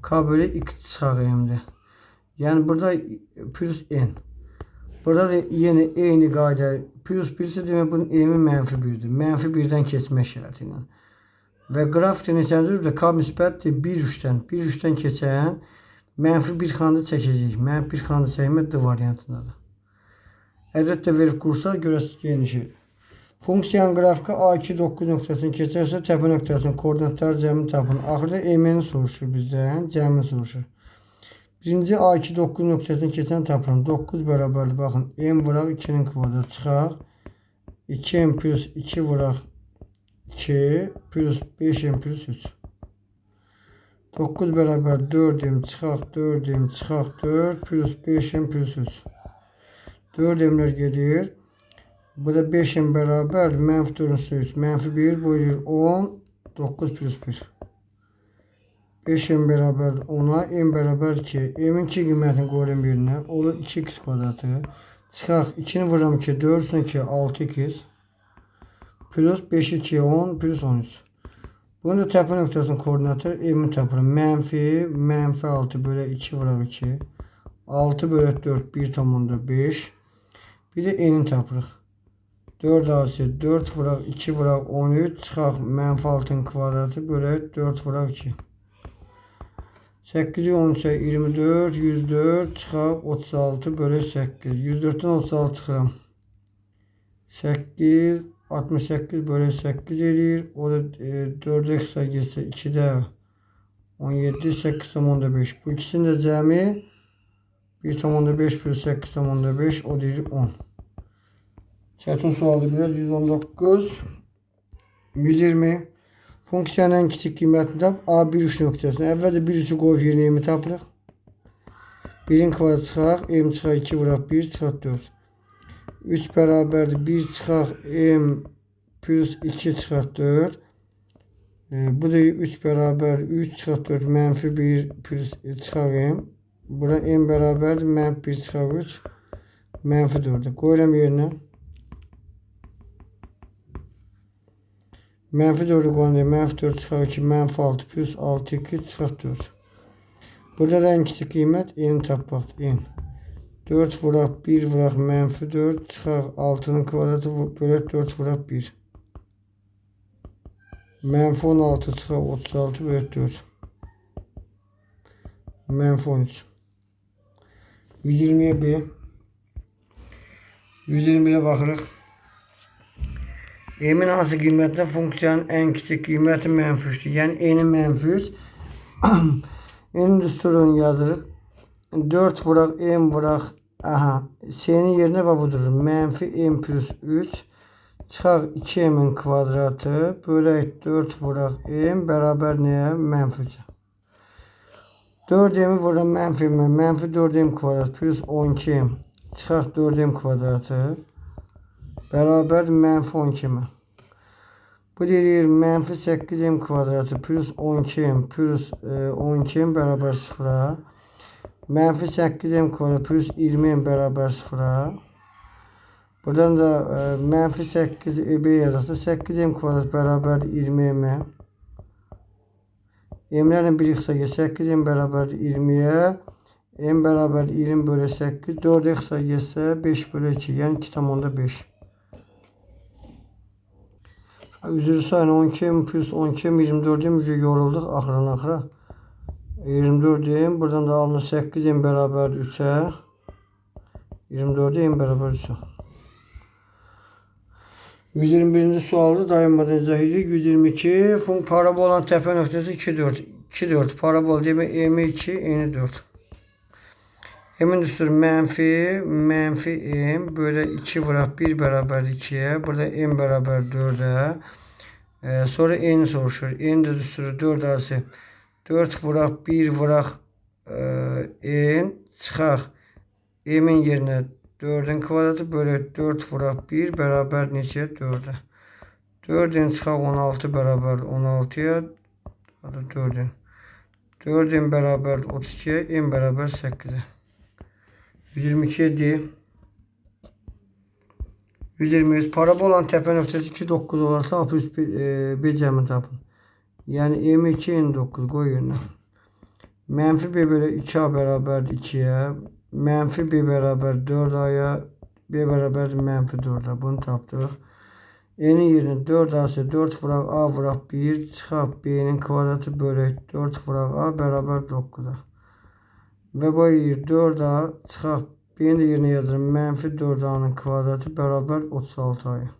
K bölü x çıxaq e'mdə. Yani burada plus n. Burada da yine eyni qayda. Plus 1 ise demək bunun e'mi menfi 1'dir. Menfi 1'dən keçmək şərti ilə. Və qrafikdə neçəncədir də K müsbətdir 1 3'dən. 1 3'dən keçən menfi 1 xandı çəkəcək. Menfi 1 xandı çəkmə D variantındadır. Ədəddə verib qursa görəsiz genişir. Funksiyanın qrafiki A2 9 nöqtəsini keçərsə təpə nöqtəsinin koordinatları cəmini tapın. Axırda e'mini soruşur bizdən, cəmini soruşur. Birinci A2 9 nöqtəsini keçən tapın. 9 bərabərdir. Baxın, m vuraq 2'nin kvadratı çıxaq. 2m plus 2 vuraq 2 plus 5m plus 3. 9 bərabər 4m çıxaq 4m çıxaq 4 plus 5m plus 3. 4m'lər gedir. Bu da 5'in beraber menfi 4'ün 3. Menfi 1 bölür 10. 9 plus 1. 5'in beraber 10'a. M beraber 2. M'in 2 kıymetini koyalım birine. Olur 2x kvadratı. Çıxaq 2'ni vururam 2. 4 üstüne 2. 6x. Plus 5 2 10 plus 13. Bunun da təpə nöqtəsinin koordinatı M'in tapırım. Menfi 6 bölü 2 vuruq 2. 6 bölü 4 1,5. Bir de n'in tapırıq. 4 asi 4 vuraq 2 vuraq 13 çıxaq menfi 6'ın kvadratı bölü 4 vuraq 2. 8 13'e 24 104 çıxaq 36 bölü 8. 104'ten 36 çıxıram. 8 68 bölü 8 edir. O da 4'e kısa geçsə 2'də 17 8,5. Bu ikisinin de cəmi 1,5 bölü 8,5 o deyir 10. Çətin sualdır biraz. 119 120 funksiyanın en kiçik qiymətini tap. A1 3 nöqtəsini. Əvvəlcə 1 3'ü qoyub yerinə m tapırıq. 1'in kvadratı çıxaq. M çıxaq 2 vuraq 1 çıxaq 4. 3 bərabərdir 1 çıxaq m plus 2 çıxaq 4. Bu da 3 bərabər 3 çıxaq 4 menfi 1 plus çıxaq m. Bura m bərabərdir menfi 1 çıxaq 3 menfi 4'ü. Qoyuram yerinə. Menfi 4'ü qoyunca menfi 4 çıxaq 2 menfi 6 plus 6 2 çıxaq 4. Burada da en kiçik qiymət n'in tapmaq. N. 4 vuraq 1 vuraq menfi 4 çıxaq 6'nın kvadratı bölü 4 vuraq 1. Menfi 16 çıxaq 36 bölü 4. Menfi 13. 120'ye B. 120'ye baxırıq. M'in hansı qiymətdə funksiyanın en kiçik qiyməti menfi 3'dür. Yəni n'in menfi 3. N'in düsturunu yazırıq. 4 vuraq m vuraq. Aha. S'nin yerine bak budur. Menfi m plus 3. Çıxaq 2m'in kvadratı. Bölək 4 vuraq m. Beraber neye? Menfi 3. 4m'i vururam menfi m. Menfi 4m kvadrat plus 12m. Çıxaq 4m kvadratı. Beraber menfi 12m. Bu deyir menfi 8m kvadratı plus 12m plus 12m beraber 0'a. Menfi 8m kvadratı plus 20m beraber 0'a. Buradan da menfi 8 b yazarsa 8m kvadrat beraber 20m. M'lerin biri kısa geç 8m beraber 20'ye. M beraber 20 bölü 8. 4'e kısa geçse 5 bölü 2. Yani 2,5. Üzrü sayın 12m plus 12m 24'e yorulduq axıra. 24'deyim. Buradan da alınır 8m beraber 3'e. 24'deyim beraber 3'e. 121. sualda dayanmadan izah edirik. 122 parabolun təpə nöqtəsi 2 4. 2 4 parabol demək m2 n4. M'in üstü menfi M böyle 2 vuraq 1 beraber 2'ye. Burada M beraber 4'e. Sonra N soruşur. N de üstü 4 ası. 4 vuraq 1 vuraq N çıxaq. M'in yerine 4'ün kvadratı böyle 4 vuraq 1 beraber neçə 4'e. 4'ün çıxaq 16 beraber 16'ya. 4'ün. 4'ün beraber 32'ye. M beraber 8'e. 122 120 parabolanın təpə nöqtəsi 2,9 olarsa A plus B cəmini tapın. Yəni M2 N9 qoy yerinə. Mənfi B bölü 2A bərabərdir 2'ye. Mənfi B bərabər 4A'ya. B bərabərdir mənfi 4A. Bunu tapdıq. N'in yerine 4A ise 4 vuraq A vuraq 1 çıxaq. B'nin kvadratı bölü 4 vuraq A bərabər 9'a. Ve bu 4A çıxaq. B'nin de yerine yazırım. Mənfi 4A'nın kvadratı bərabər 36A'ya.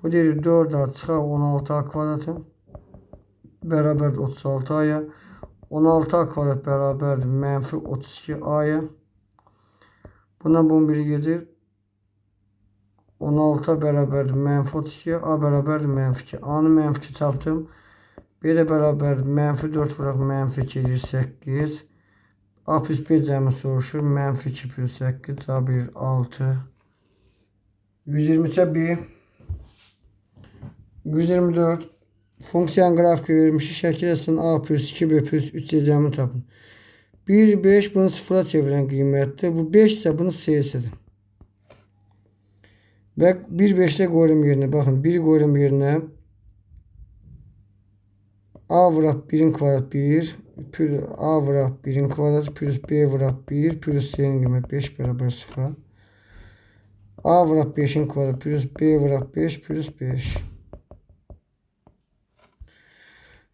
Bu deyir 4A çıxaq 16A kvadratı bərabər 36A'ya. 16A kvadrat bərabərdir mənfi 32A'ya. Bundan bunun biri gedir. 16 bərabərdir mənfi 32, A bərabərdir mənfi 2. A'nı mənfi 2 tapdım. B də bərabərdir mənfi 4 vuraq mənfi 2 edir 8. A plus B cəmi soruşur. Mənfi 2 plus 8 cavab verir 6. 123'e B. 124. Funksiyanın qrafiki verilmiş. Şəkil əsasında A plus 2B plus 3 cəmini tapın. 1, 5 bunu sıfıra çeviren qiymətdir. Bu 5 ise bunu C'sidir. Ve 1, 5'te koyalım yerine. Bakın 1 koyalım yerine. A vuraq 1'in kvadratı 1. A vuraq 1'in kvadratı plus B vuraq 1 plus C'nin qiyməti 5 bərabər 0. A vuraq 5'in kvadratı plus B vuraq 5 plus 5.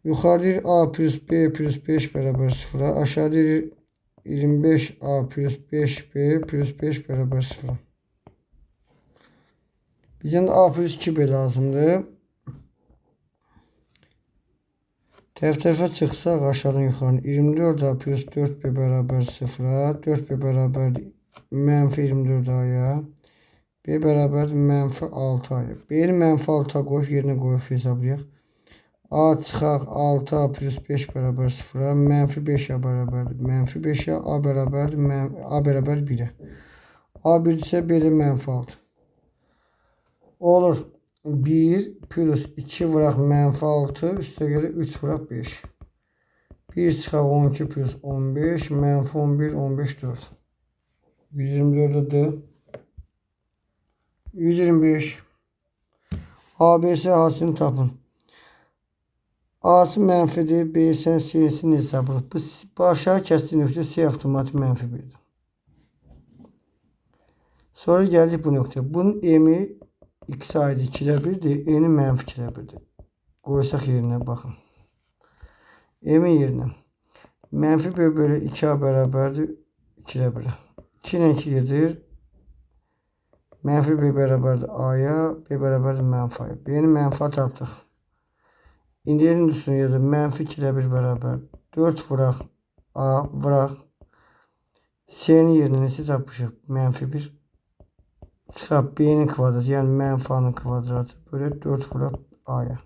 Yuxarı deyir A plus B plus 5 bərabər 0'a. Aşağı deyir 25A plus 5B plus 5 bərabər 0'a. Bizden de A plus 2B lazımdır. Tərəf-tərəfə çıxsaq aşağıdan yuxarı 24A plus 4B bərabər 0'a. 4B bərabərdir mənfi 24A'ya. B bərabərdir mənfi 6A'ya. B'ni mənfi 6A qoyub yerinə qoyub hesablayaq. A çıxaq 6A plus 5 bərabər 0'a. Mənfi 5A bərabərdir. Mənfi 5A A bərabərdir. A bərabər 1'ə. A 1 ise B də mənfi 6. Olur 1 plus 2 vuraq mənfi 6 üstə gəlir 3 vuraq 5. 1 çıxaq 12 plus 15 mənfi 11 15 4. 124'də 125. ABC hasını tapın. A'sı mənfidir, B'si C'sini hesablayır. Bu aşağı kəsdiyi nöqtə C avtomatik mənfi 1'dir. Sonra gəldik bu nöqtəyə. Bunun M'i X ayrı 2'də 1'dir. N'in mənfi 2'də 1'dir. Qoysaq yerinə baxın. M'in yerinə. Mənfi B bölü 2A bərabərdir 2'də 1'ə. 2 ilə 2 gedir. Mənfi B bərabərdir A'ya. B bərabərdir mənfi A'ya. B'nin mənfi A tapdıq. İndi yerin üstünü yazır. Mənfi 2'də 1 bərabər. 4 vuraq A vuraq. C'nin yerinə neçə tapmışıq? Mənfi 1. Çıxaq B'nin kvadratı, yəni mənfi A'nın kvadratı bölü 4 vuraq A'ya.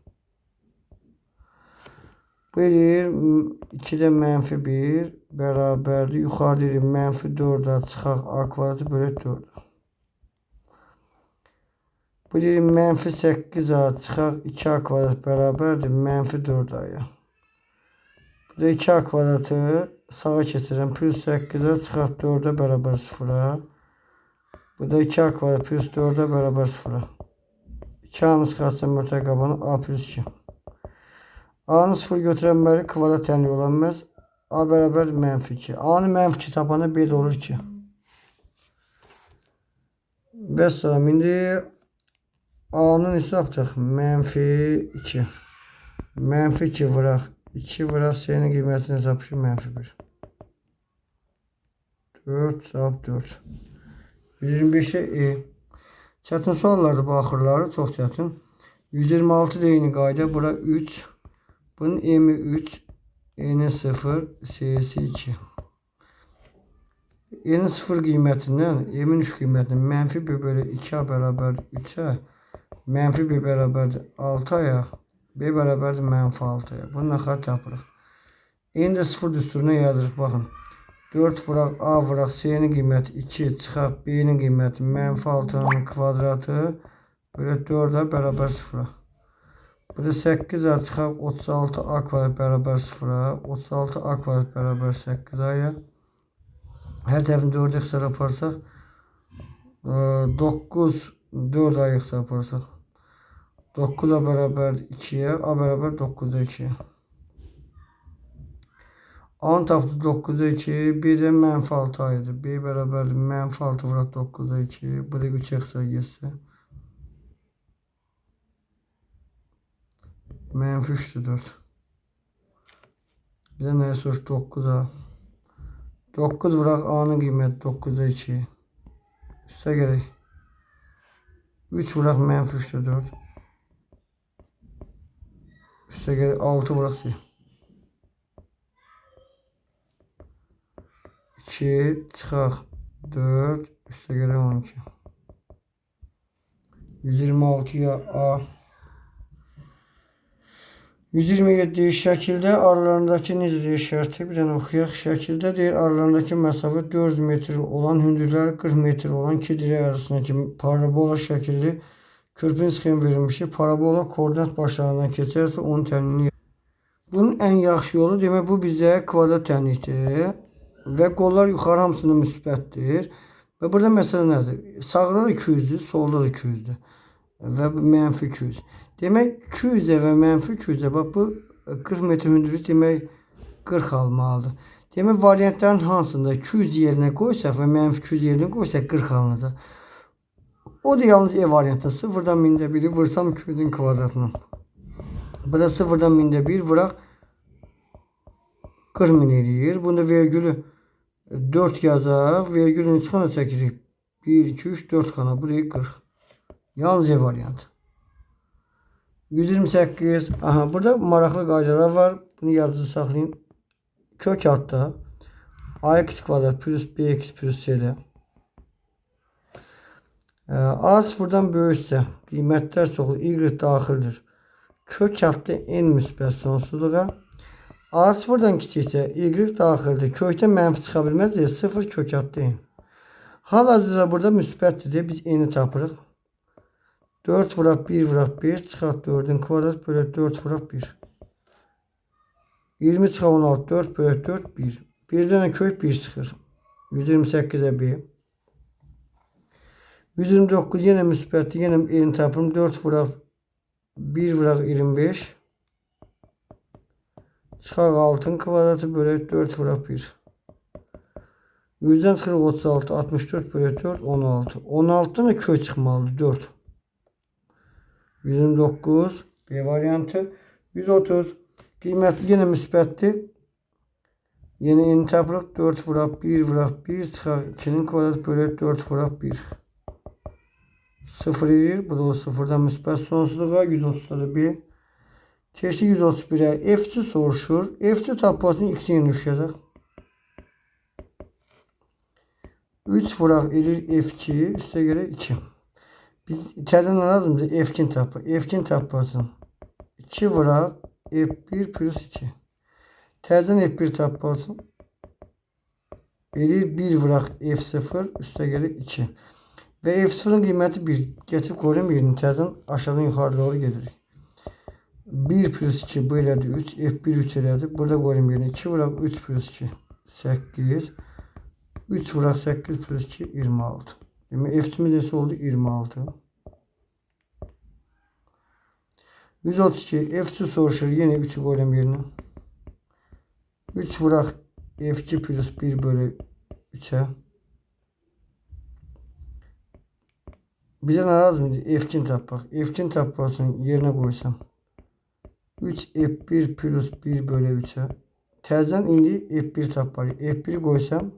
Bu edir 2'də mənfi 1 bərabərdir. Yuxarı deyir mənfi 4'a çıxaq A kvadratı bölü 4'a. Bu deyir mənfi 8A çıxaq 2A kvadrat bərabərdir mənfi 4A'ya. Bu da 2A kvadratı sağa keçirəm. Plus 8A çıxaq 4'a bərabər 0'a. Bu da 2A kvadrat plus 4'a bərabər 0'a. 2A'nı çıxarsam mürtəqabanı A plus 2. A'nı 0 götürənməli kvadrat təyin olanmaz. A bərabər mənfi 2. A'nı mənfi 2 tapanda B də olur 2. Bəssalam. İndi A'nın hesabdıq. Mənfi 2. Mənfi 2 vuraq. 2 vuraq C'nin qiymətini hesablaşır mənfi 1. 4 cavab 4. 125'e E. Çətin suallarda bu axırları çox çətin. 126 da eyni qayda. Bura 3. Bunun M'i 3. N'e 0. C'si 2. N'in 0 qiymətindən M'in 3 qiymətini mənfi 1 bölü 2A bərabərdir 3-ə, mənfi 1 bərabərdir 6-aya, B bərabərdir mənfi 6-aya. Bunu nə qədər tapırıq? N də 0 düsturuna yazırıq. Baxın. 4 vuraq A vuraq C'nin qiyməti 2 çıxaq B'nin qiyməti mənfi 6'nın kvadratı bölü 4'a bərabər 0'a. Burada 8A çıxaq 36A kvadrat bərabər 0'a. 36A kvadrat bərabər 8A'ya. Hər tərəfini 4'ə xəsar aparsaq 9 4'a xəsar aparsaq 9'a bərabər 2'yə, A bərabər 9'da 2'yə. A'nın tapdı 9'da 2, B de mənfi 6 aydır. B bərabərdir mənfi 6 vuraq 9'da 2. Bu da 3'ə xəsar getsə. Mənfi 3'dür 4. Bir də nəyə soruş 9'a. 9 vuraq A'nın qiyməti 9'da 2. Üstə gələk. 3 vuraq mənfi 3'dür 4. Üstə gələk 6 vuraq C. 2 çıxaq 4 üstə gələk 12. 126'ya A. 127 şəkildə aralarındakı necə deyir şərti bir dənə oxuyaq. Şəkildə deyir aralarındakı məsafə 400 metr olan, hündürləri 40 metr olan iki dirək arasındakı parabola şəkilli körpünün sxemi verilmişdir. Parabola koordinat başlarından keçərsə onun tənliyi. Bunun ən yaxşı yolu demək bu bizə kvadrat tənlikdir. Və qollar yuxarı hamısının müsbətdir. Və burada məsələ nədir? Sağda da 200'dür, solda da 200'dür. Və mənfi 200. Demək 200'ə və mənfi 200'ə bax bu 40 metr hündürlük demək 40 almalıdır. Demək variantların hansında 200 yerinə qoysaq və mənfi 200 yerinə qoysaq 40 alınacaq. O da yalnız E variantı. 0'dan 1'i vursam 200'ün kvadratına. Burada 0'dan 1 vuraq 40.000 eləyir. Bunda vergülü 4 yazaq. Vergülünü çıxana çəkirik. 1, 2, 3, 4 xana. Bu deyil 40. Yalnız E variantı. 128. Aha, burada maraqlı qaydalar var. Bunu yazıda saxlayın. Kök altda ax kvadrat plus bx plus c'də. A sıfırdan böyüksə qiymətlər çoxlu y daxildir. Kök altda n müsbət sonsuzluğa. A sıfırdan kiçiksə y daxildir. Kökdə mənfi çıxa bilməz. 0 kök altda n. Hal-hazırda burada müsbətdir deyə biz n'i tapırıq. 4 vuraq 1 vuraq 1 çıxaq 4'ün kvadrat bölü 4 vuraq 1. 20 çıxaq 16 4 bölü 4 1. Birdən kök 1 çıxır. 128'ə B. 129 yenə müsbətdir. Yenə n'i tapırım. 4 vuraq 1 vuraq 25. Çıxaq 6'ın kvadratı bölü 4 vuraq 1. 100'dən çıxırıq 36 64 bölü 4 16. 16'dan da kök çıxmalıdır 4. 129 B variantı. 130 qiymətli yenə müsbətdir. Yenə n'i tapırıq. 4 vuraq 1 vuraq 1 çıxaq 2'nin kvadratı bölü 4 vuraq 1. 0 edir. Bu da o 0'dan müsbət sonsuzluğa. 130'da da B. Keçdi 131'ə. F2 soruşur. F2 tapmasını x-in düşəcək. 3 vuraq edir F2 üstə görə 2. Biz təzən lazımdır F2 tapı. F2 tapmasın. 2 vuraq F1 plus 2. Təzən F1 tapmasın. Edir 1 vuraq F0 üstə görə 2. Və F0'ın qiyməti 1. Getirib qoyuram yerini. Təzən aşağıdan yuxarı doğru gedirik. 1 plus 2 bu elədir 3. F1 3 elədir. Burada qoyuram yerini. 2 vuraq 3 plus 2 8. 3 vuraq 8 plus 2 26. Demək F2'miz nəsə oldu 26. 132 F2 soruşur. Yenə 3'ü qoyuram yerinə. 3 vuraq F2 plus 1 bölü 3'ə. Bizə nə lazımdır? F2 tapaq. F2 tapmasını yerinə qoysam. 3 F1 plus 1 bölü 3'ə. Təzən indi F1 tapmalıyıq. F1 qoysam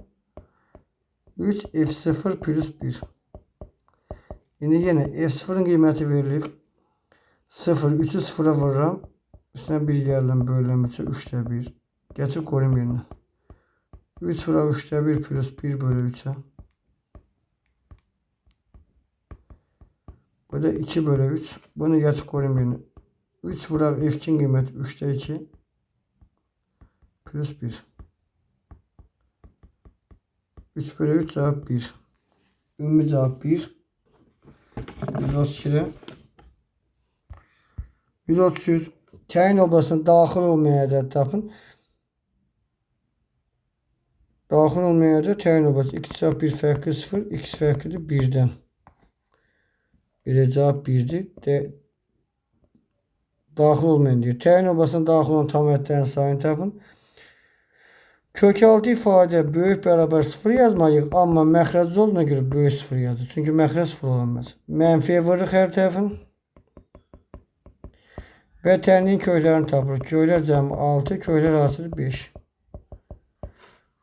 3 F0 plus 1. İndi yenə F0'ın qiyməti verilir. 0, 3'ü 0'a vururam. Üstünə 1 gəlirəm, bölürəm 3'ə, 3'də 1. Gətirib qoyum yerinə. 3 vuraq 3'də 1 plus 1 bölü 3'ə. Bu da 2 bölü 3. Bunu geçip koyun birini. 3 vuraq f2'nin qiyməti 3'də 2 plus 1. 3 bölü 3 cevap 1. Ümumi cevap 1. 132'de. 133. Təyin oblasına daxil olmayan ədəd tapın. Daxil olmayan ədəd təyin oblası. 2 cevap 1 fərqli 0. X fərqlidir 1'dən. Cevap 1'dir. Daxil olmayan deyir. Təyin oblasına daxil olan tam ədədlərin sayını tapın. Kök altı ifadə böyük bərabər 0 yazmalıyıq. Amma məxrəc olduğuna görə böyük 0 yazır. Çünki məxrəc 0 olamaz. Mənfiyə vururuq hər tərəfin. Və tənliyin köklərini tapırıq. Köklər cəmi 6, köklər arasıdır 5.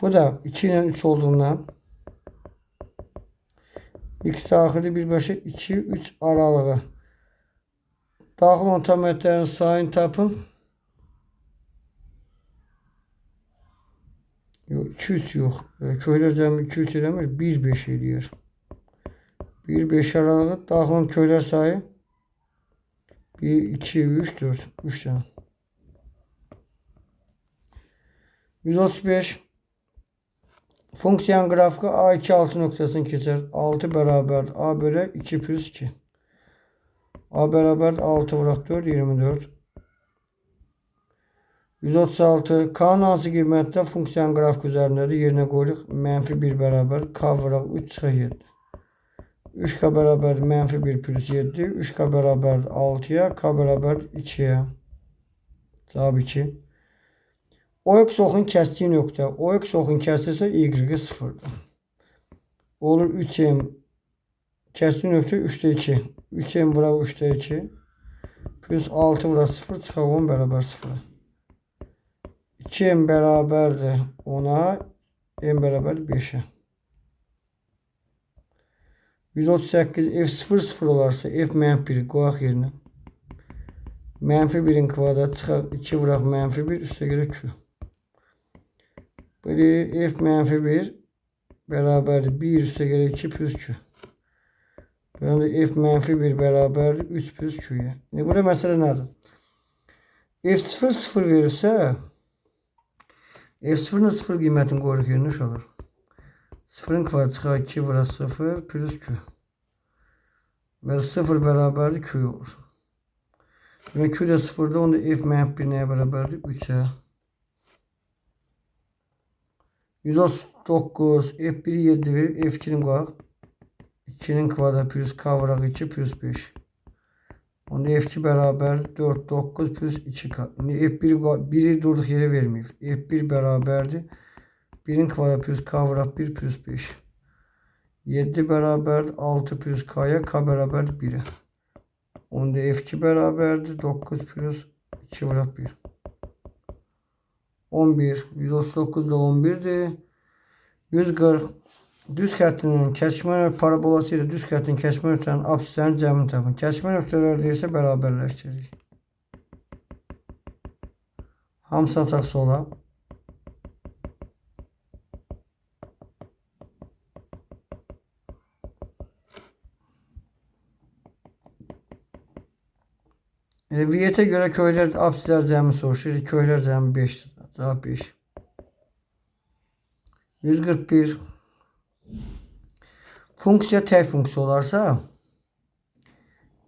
Bu da 2 ilə 3 olduğundan x daxili birbaşa 2, 3 aralığı. Daxil olan tam ədədlərin sayını tapın. Yok 2-3 yok. Köylər cəmi 2-3 eləmir. 1-5 eləyir. 1-5 aralığı daxil olan köylər sayı 1, 2, 3, 4. 3 tane. 135. Funksiyanın qrafiki A2 6 nöqtəsini keçər. 6 bərabər A bölü 2 plus 2. A bərabər 6 vuraq 4, 24. 136. K'nın hansı qiymətdə funksiyanın qrafik üzərindədir? Yerinə qoyuruq. Mənfi 1 bərabər K vuraq 3 çıxır 7. 3K bərabər mənfi 1 plus 7. 3K bərabər 6'ya. K bərabər 2'ya. Cavab 2. OX oxun kəsdiyi nöqtə. OX oxun kəsilsə Y-i 0'dır. Olur 3M kəsdiyi nöqtə 3'də 2. 3M vuraq 3'də 2. Plus 6 vuraq 0 çıxır 10 bərabər 0. 2M bərabərdir 10'a, M bərabər 5'ə. 138 F0 0 olarsa F mənfi 1 qoyaq yerinə. Mənfi 1'in kvadratı çıxar 2 vuraq mənfi 1 üstə görə Q. Bu deyir F mənfi 1 bərabərdir 1 üstə görə 2 plus Q. Burada F mənfi 1 bərabərdir 3 plus Q'ya. Yəni burada məsələ nədir? F0 0 verirsə F0'ın 0 qiymətini qoyuruq yerinə olur. 0'ın kvadratı çıxar 2 vuraq 0 plus Q. Və 0 bərabərdir Q olur. Və Q də 0'da onda F mənfi 1 nəyə bərabərdir? 3'ə. 139 F1'i 7 verir. F2'nin qoyaq. 2'nin kvadratı plus K vuraq 2 plus 5. Onda F2 bərabər 4, 9 plus 2K. F1'i durduq yerə verməyib. F1 bərabərdir. 1'in kvadratı plus K vuraq 1 plus 5. 7 bərabər 6 plus K'ya. K bərabər 1'ə. Onda F2 bərabərdir. 9 plus 2 vuraq 1. 11. 139 da 11'dir. 140. Düz xəttinin kəsmə parabolası ilə düz xəttin kəsmə nöqtələrinin apsislərinin cəmini tapın. Kəsmə nöqtələri deyilsə bərabərləşdiririk. Hamısı ataq sola. Viyyətə görə köylər apsislər cəmi soruşur. Köylər cəmi 5'dir. Cavab 5. 141. Funksiya tək funksiya olarsa,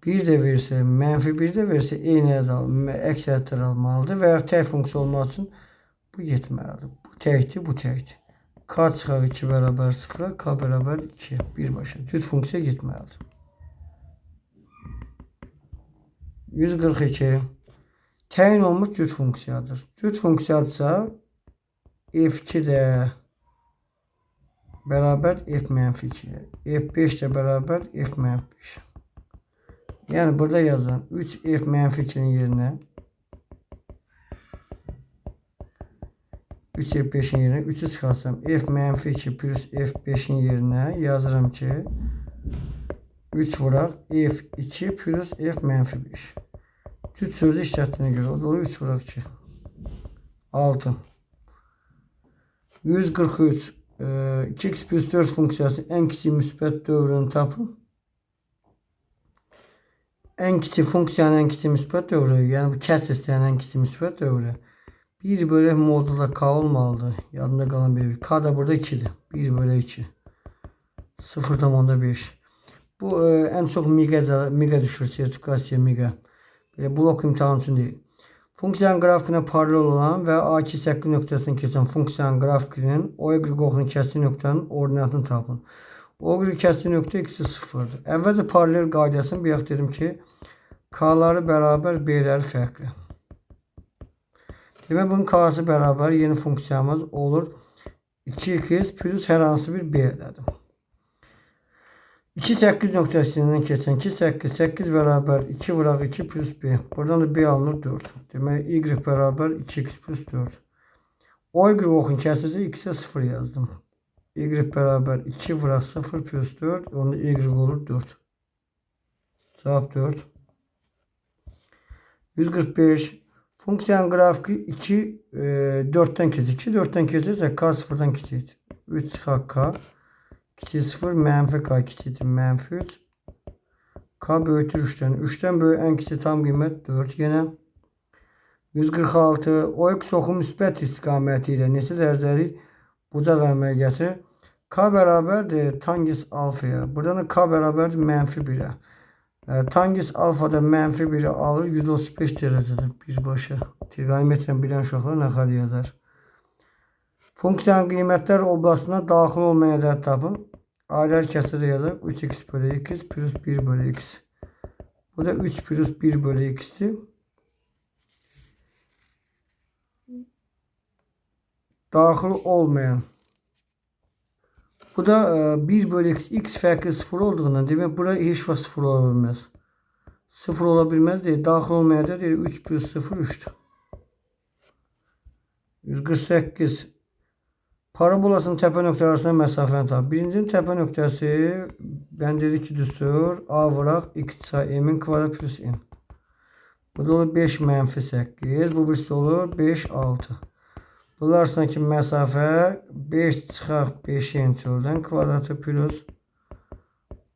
1 də versə, mənfi 1 də versə, eyni əks ədədlər almalıdır və ya tək funksiya olmaq üçün bu getməlidir. Bu təkdir, bu təkdir. K çıxar 2 bərabər 0'a, K bərabər 2'yə. Birbaşa. Cüt funksiya getməlidir. 142. Təyin olmuş cüt funksiyadır. Cüt funksiyadırsa, F2 də bərabər F mənfi 2'yə. F5 də bərabər F mənfi 5'ə. Yəni burada yazılan 3 F mənfi 2'nin yerinə 3 F5'in yerinə 3'ü çıxarsam F mənfi 2 plus F5'in yerinə yazıram ki 3 vuraq F2 plus F mənfi 5. Cüt sözü işlətdiyinə görə o da olur 3 vuraq 2. 6. 143 2x plus 4 funksiyası en kiçik müsbət dövrünü tapın. En kiçik funksiyanın en kiçik müsbət dövrü, yəni bu kəsr istəyən en kiçik müsbət dövrü 1 bölü modulda k olmalıdır. Yadında qalan bir. K da burada 2'dir. 1 bölü 2. 0,5. Bu en çok miga düşür. Sertifikasiya miga. Böyle blok imtihanı için değil. Funksiyanın qrafikinə paralel olan və A2 səkkil nöqtəsini keçən funksiyanın qrafikinin O-Y qoxunu kəsdiyi nöqtənin ordinatını tapın. O-Y kəsdiyi nöqtə x-i 0'dır. Əvvəlcə paralel qaydasını bir yaxud dedim ki, k-ları bərabər, b-ləri fərqli. Demək bunun k-sı bərabər yeni funksiyamız olur 2x plus hər hansı bir b dedim. 2 8 nöqtəsindən keçən 2 8 8 bərabər 2 vuraq 2 plus b. Buradan da b alınır 4. Demək y bərabər 2x plus 4. O-y oxun kəsici x-ə 0 yazdım. Y bərabər 2 vuraq 0 plus 4. Onda y olur 4. Cavab 4. 145. Funksiyanın qrafiki 2 4'ten keçir. 2 4'ten keçirsə k 0'dan kiçikdir. 3 çıxaq k. Kiçik 0 mənfi k kiçikdir mənfi 3. K böyütür 3'ten. 3'ten böyük en kiçik tam qiymət 4 yenə. 146. O-y çoxu müsbət istiqaməti ilə neçə dərəcəlik bucaq əmələ gətirir? K bərabərdir tangis alfaya. Buradan da k bərabərdir mənfi 1'ə. Tangis alfada mənfi 1'i alır 135 dərəcədir birbaşa. Trigonometriyəni bilən uşaqlar nə xəli yazar? Funksiyanın qiymətlər oblasına daxil olmayan ədəd tapın. Ayrı kəsirdə yazaq. 3x bölü x plus 1 bölü x. Bu da 3 plus 1 bölü x'tir. Daxil olmayan. Bu da 1 bölü x. X fərqli 0 olduğundan demək bura heç vaxt 0 ola bilməz. 0 ola bilməz deyil. Daxil olmayan ədəd 3 plus 0 3'dür. 148. Parabolasının təpə nöqtələri arasında məsafəni tapın. Birincinin təpə nöqtəsi ben dedi ki düstur. A vuraq x çay m'in kvadrat plus n. Bu da olur 5 mənfi 8. Bu birisi olur 5 6. Bunlar arasındaki məsafə 5 çıxaq 5'in çöldən kvadratı plus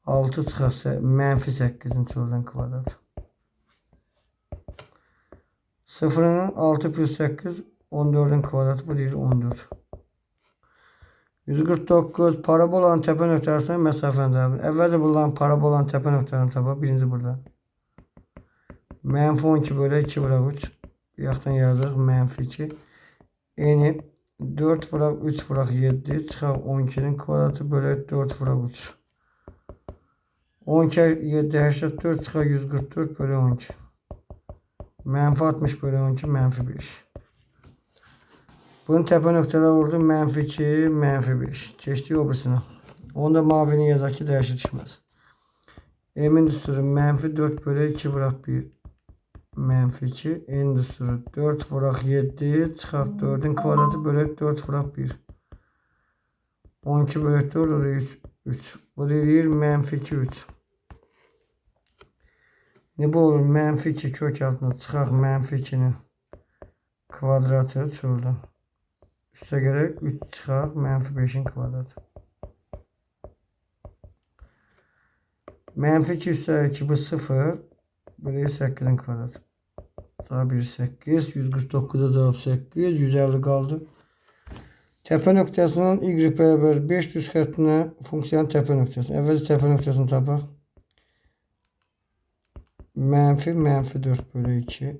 6 çıxaq mənfi 8'in çöldən kvadratı. 0'ın 6 plus 8 14'ün kvadratı bu deyir 14. 149. Parabolanın təpə nöqtələri arasında məsafəni tapın. Əvvəlcə bunların parabolanın təpə nöqtələrini tapaq. Birinci burada. Mənfi 12 bölü 2 vuraq 3. Yaxdan yazırıq. Mənfi 2. Eni 4 vuraq 3 vuraq 7. Çıxaq 12'nin kvadratı bölü 4 vuraq 3. 12 7 84 çıxaq 144 bölü 12. Mənfi 60 bölü 12 mənfi 5. Bunun təpə nöqtələri oldu mənfi 2, mənfi 5. Keçdik o birisine. Onda mavini yazaq ki dəyişir düşməz. M'in düsturu mənfi 4 bölü 2 vuraq 1. Mənfi 2. N'in düsturu 4 vuraq 7. Çıxaq 4'ün kvadratı bölü 4 vuraq 1. 12 bölü 4 oluyor 3. Bu deyir mənfi 2 3. Ne bu olur? Mənfi 2 kök altına çıxaq mənfi 2'nin kvadratı çöldən. Üstə gerek 3 çıxaq mənfi 5'in kvadratı. Mənfi 2 üstə 2 bu 0. Bu da 8'in kvadratı. Daha 1 8. 149'da cevap 8. 150 qaldı. Təpə nöqtəsinin y bərabər 5 düz xəttinə funksiyanın təpə nöqtəsi. Əvvəlcə təpə nöqtəsini tapaq. Mənfi 4 bölü 2.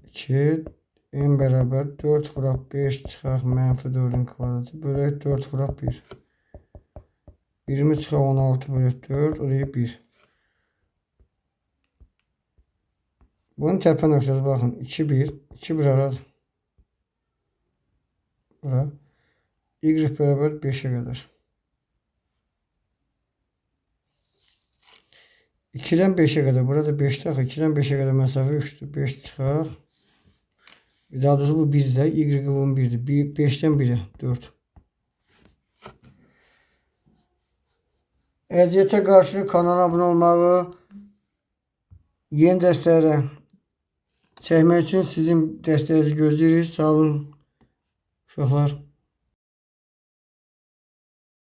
2. N bərabər 4 vuraq 5 çıxaq mənfi 4'ün kvadratı bölü 4 vuraq 1. 20 çıxaq 16 bölü 4 o da 1. Bunun təpə nöqtəsi baxın 2 1 2 1 aradır. Bura y bərabər 5'e qədər. 2'den 5'e kadar. Burada 5'te 2'den 5'e kadar mesafe 3'tü. 5 çıxaq. Daha doğrusu bu 1'de. Y bunun 1'di. 5'ten 1'e 4. Əziyyətə qarşı kanala abunə olmağı, yeni dərslərə çəkmək üçün sizin dəstəyinizi gözləyirik. Sağ olun uşaqlar.